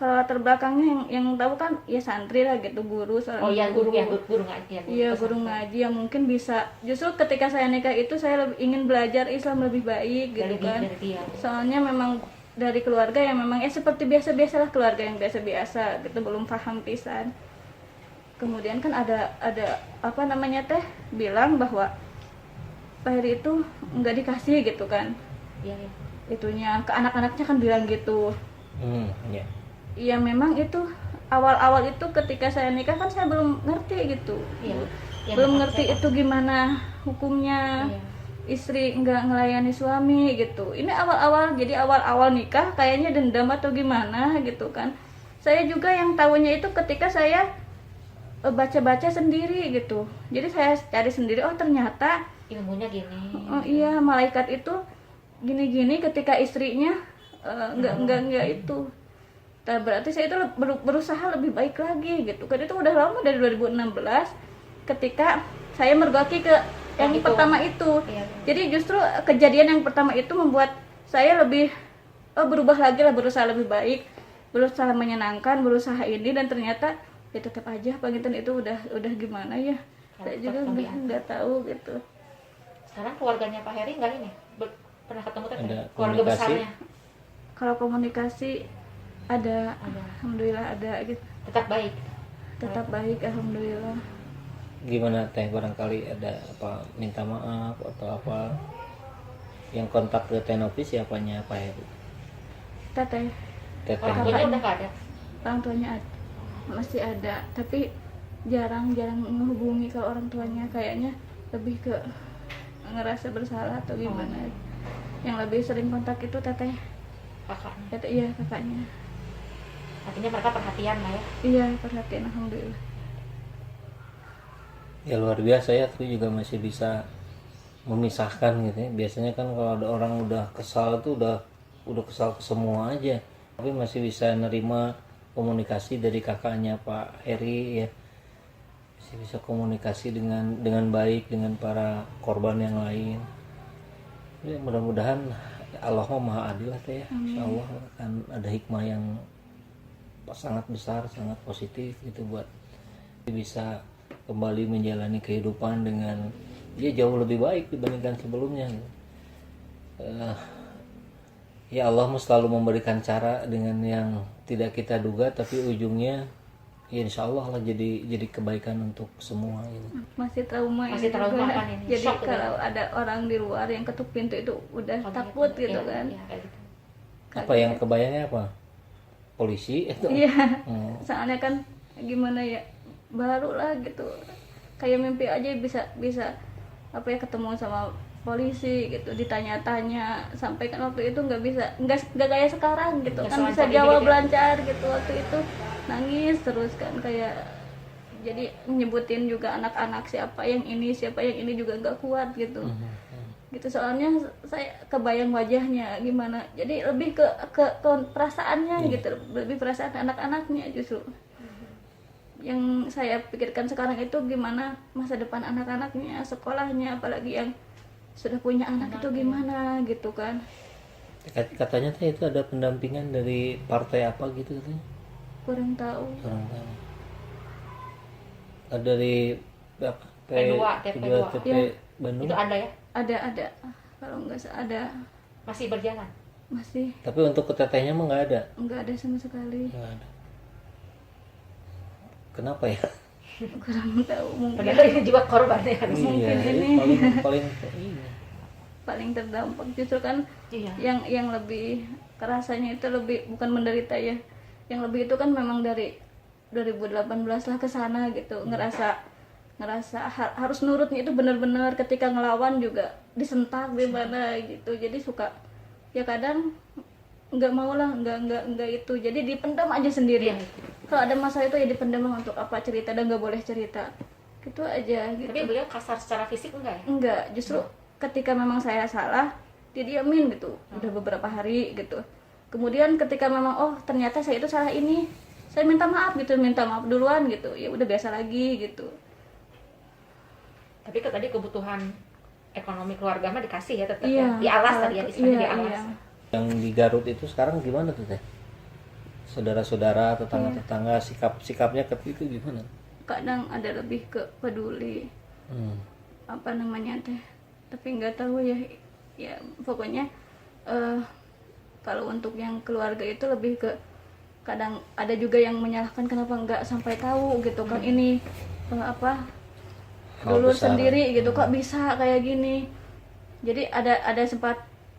Kalau latar belakangnya yang tahu kan ya santri lah gitu, guru, seorang Oh iya, guru ngaji ya. Iya, guru ngaji yang mungkin bisa. Justru ketika saya nikah itu saya ingin belajar Islam lebih baik gitu kan. Dari dia. Soalnya memang dari keluarga yang memang seperti biasa-biasalah, keluarga yang biasa-biasa gitu, belum paham pisan. Kemudian kan ada bilang bahwa Pak Heri itu nggak dikasih gitu kan. Iya, iya. Itunya ke anak-anaknya kan bilang gitu. Ya. Iya, memang itu awal-awal itu ketika saya nikah kan saya belum ngerti gitu. Iya. Ya, Belum memang ngerti saya- itu gimana hukumnya. Iya. Istri nggak ngelayani suami gitu. Ini awal-awal, jadi awal-awal nikah kayaknya dendam atau gimana gitu kan. Saya juga yang tahunya itu ketika saya baca-baca sendiri gitu. Jadi saya cari sendiri, oh ternyata Ilmunya gini. oh iya, malaikat itu gini-gini ketika istrinya nggak itu. Nah, berarti saya itu berusaha lebih baik lagi gitu kan. Itu udah lama, dari 2016 ketika saya mergoki ke yang Itu. pertama itu. Iya. Jadi justru kejadian yang pertama itu membuat saya lebih berubah lagi lah, berusaha lebih baik, berusaha menyenangkan, berusaha ini, dan ternyata ya tetap aja Panginten itu udah gimana ya. Saya juga nggak tahu gitu. Sekarang keluarganya Pak Heri nggak ini? Pernah ketemu Teteh? Ada Keluarga komunikasi? besarnya? Kalau komunikasi ada, Ada. alhamdulillah ada gitu. Tetap baik. Tetap baik alhamdulillah. Gimana teh, barangkali ada apa minta maaf atau apa? Yang kontak ke Tenovi siapanya Pak Heri? Teteh, Teteh. Orang tuanya udah nggak ada. orang tuanya masih ada, tapi jarang menghubungi. Kalau orang tuanya kayaknya lebih ke ngerasa bersalah atau gimana. Yang lebih sering kontak itu teteh. Kakaknya. Teteh, iya kakaknya. Artinya mereka perhatian lah ya. Iya, perhatian alhamdulillah. Ya luar biasa ya, aku juga masih bisa memisahkan gitu ya. Biasanya kan kalau ada orang udah kesal itu udah kesal ke semua aja, tapi masih bisa nerima komunikasi dari kakaknya Pak Heri ya, masih bisa komunikasi dengan baik dengan para korban yang lain ya. Mudah-mudahan Allah Maha Adil lah teh ya. Insya Allah akan ada hikmah yang sangat besar, sangat positif gitu buat bisa kembali menjalani kehidupan dengan dia jauh lebih baik dibandingkan sebelumnya. Ya Allah selalu memberikan cara dengan yang tidak kita duga, tapi ujungnya ya insya Allah lah jadi kebaikan untuk semua gitu. Masih trauma Masih ini trauma juga. kan ini, Jadi shock gitu. kalau ada orang di luar yang ketuk pintu itu udah Oh, takut gitu. gitu Iya, kan. iya, kayak gitu. Apa yang kebayangnya apa? Polisi itu? Iya. Hmm. Soalnya kan gimana ya, baru lah gitu. Kayak mimpi aja bisa apa ya, ketemu sama polisi gitu, ditanya-tanya, sampai kan waktu itu nggak kayak sekarang gitu Nggak kan, bisa selancar ini jawab gitu ya. lancar gitu. Waktu itu nangis terus kan, kayak jadi menyebutin juga anak-anak siapa yang ini juga nggak kuat gitu. Gitu, soalnya saya kebayang wajahnya gimana, jadi lebih ke perasaannya gitu, lebih perasaan anak-anaknya justru. Yang saya pikirkan sekarang itu gimana masa depan anak-anaknya, sekolahnya, apalagi yang sudah punya anak itu gimana gitu kan. Katanya teh itu ada pendampingan dari partai apa gitu katanya? Kurang tahu. Kurang tahu. Ada dari apa? P2, TP Iya. Bandung. Itu ada ya? Ada kalau nggak ada Masih berjalan. masih Tapi untuk ke tetehnya mah nggak ada. nggak ada sama sekali. Nggak ada. Kenapa ya? Kurang tahu, mungkin Padahal ini juga korbannya kan. Iya, ini. paling ini. paling terdampak justru kan. Iya. Yang lebih kerasanya itu lebih bukan menderita ya, yang lebih itu kan memang dari 2018 lah ke sana gitu, ngerasa harus nurutnya itu benar-benar, ketika ngelawan juga disentak gimana gitu. Jadi suka ya kadang nggak mau lah, nggak itu, jadi dipendam aja sendiri. Iya. Kalau ada masalah itu ya dipendam lah, untuk apa cerita, dan nggak boleh cerita gitu aja gitu. Tapi beliau kasar secara fisik enggak ya? Enggak, justru ketika memang saya salah didiamin gitu, udah beberapa hari gitu. Kemudian ketika memang oh ternyata saya itu salah ini, saya minta maaf gitu, minta maaf duluan gitu, ya udah biasa lagi gitu. Tapi kan tadi kebutuhan ekonomi keluarga mah dikasih ya tetap Iya, ya. Di alas tadi ya, istilahnya iya, di alas. iya. Yang di Garut itu sekarang gimana tuh teh? Saudara-saudara, tetangga-tetangga, sikapnya ke itu gimana? Kadang ada lebih ke peduli, apa namanya teh, tapi nggak tahu ya pokoknya kalau untuk yang keluarga itu lebih ke, kadang ada juga yang menyalahkan kenapa nggak sampai tahu gitu kan, ini apa Hal dulur besar. sendiri gitu kok bisa kayak gini. Jadi ada sempat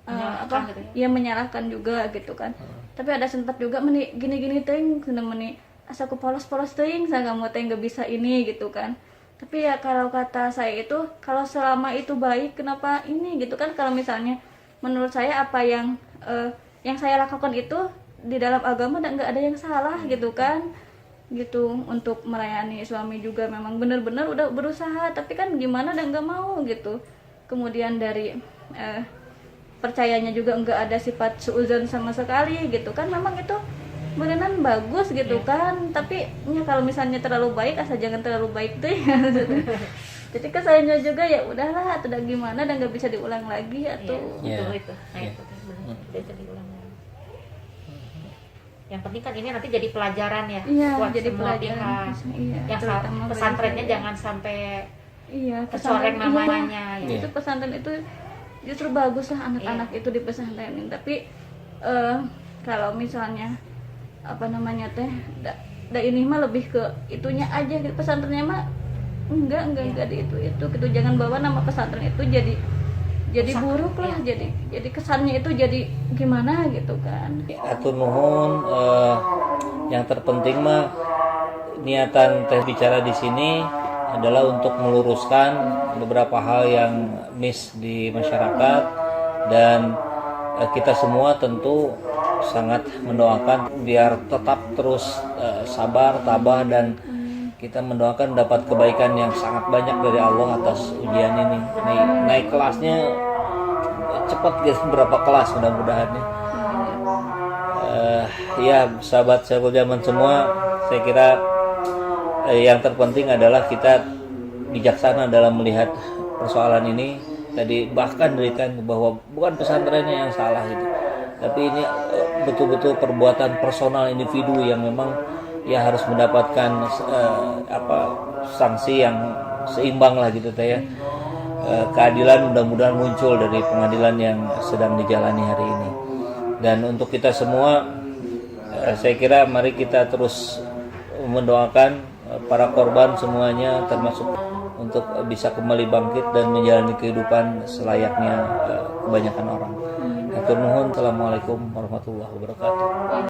Menyalahkan gitu ya menyalahkan juga gitu kan. Tapi ada sempat juga meni gini teuing cenah meni asa ku polos-polos teuing saya mau teh nggak bisa ini gitu kan. Tapi ya kalau kata saya itu, kalau selama itu baik kenapa ini gitu kan. Kalau misalnya menurut saya apa yang saya lakukan itu di dalam agama dan nggak ada yang salah gitu kan. Gitu, untuk melayani suami juga memang benar-benar udah berusaha, tapi kan gimana dan nggak mau gitu. Kemudian dari percayanya juga nggak ada sifat suudzon sama sekali gitu kan. Memang itu beneran bagus gitu kan, tapi ya kalau misalnya terlalu baik, asal jangan terlalu baik tuh ya. Jadi kesannya juga ya udahlah, atau udah gimana dan nggak bisa diulang lagi atau Iya, Iya. itu. Nah, Iya. itu benar. Tidak bisa diulang lagi. Yang penting kan ini nanti jadi pelajaran ya iya buat jadi semua pelajaran. pihak. Iya, Yang terutama bagi pesantrennya saya. jangan sampai iya tercoreng pesantren, namanya iya. ya. Itu pesantren itu justru bagus lah anak-anak itu di pesantrenin, tapi kalau misalnya apa namanya teh ini mah lebih ke itunya aja gitu. Pesantrennya mah enggak di itu gitu. Jangan bawa nama pesantren itu jadi Rusak, buruk lah, iya. jadi kesannya itu jadi gimana gitu kan. Atur nuhun, yang terpenting mah niatan teh bicara di sini adalah untuk meluruskan beberapa hal yang miss di masyarakat, dan kita semua tentu sangat mendoakan biar tetap terus sabar, tabah, dan kita mendoakan dapat kebaikan yang sangat banyak dari Allah atas ujian ini. Naik kelasnya cepat guys, berapa kelas mudah-mudahan ya. Ya sahabat Saiful Zaman semua, saya kira yang terpenting adalah kita bijaksana dalam melihat persoalan ini. Tadi bahkan dirikan bahwa bukan pesantrennya yang salah itu, tapi ini betul-betul perbuatan personal individu yang memang ya harus mendapatkan sanksi yang seimbang lah gitu teh ya. Keadilan mudah-mudahan muncul dari pengadilan yang sedang dijalani hari ini. Dan untuk kita semua, saya kira mari kita terus mendoakan para korban semuanya, termasuk untuk bisa kembali bangkit dan menjalani kehidupan selayaknya kebanyakan orang. Hatur nuhun. Assalamualaikum warahmatullahi wabarakatuh.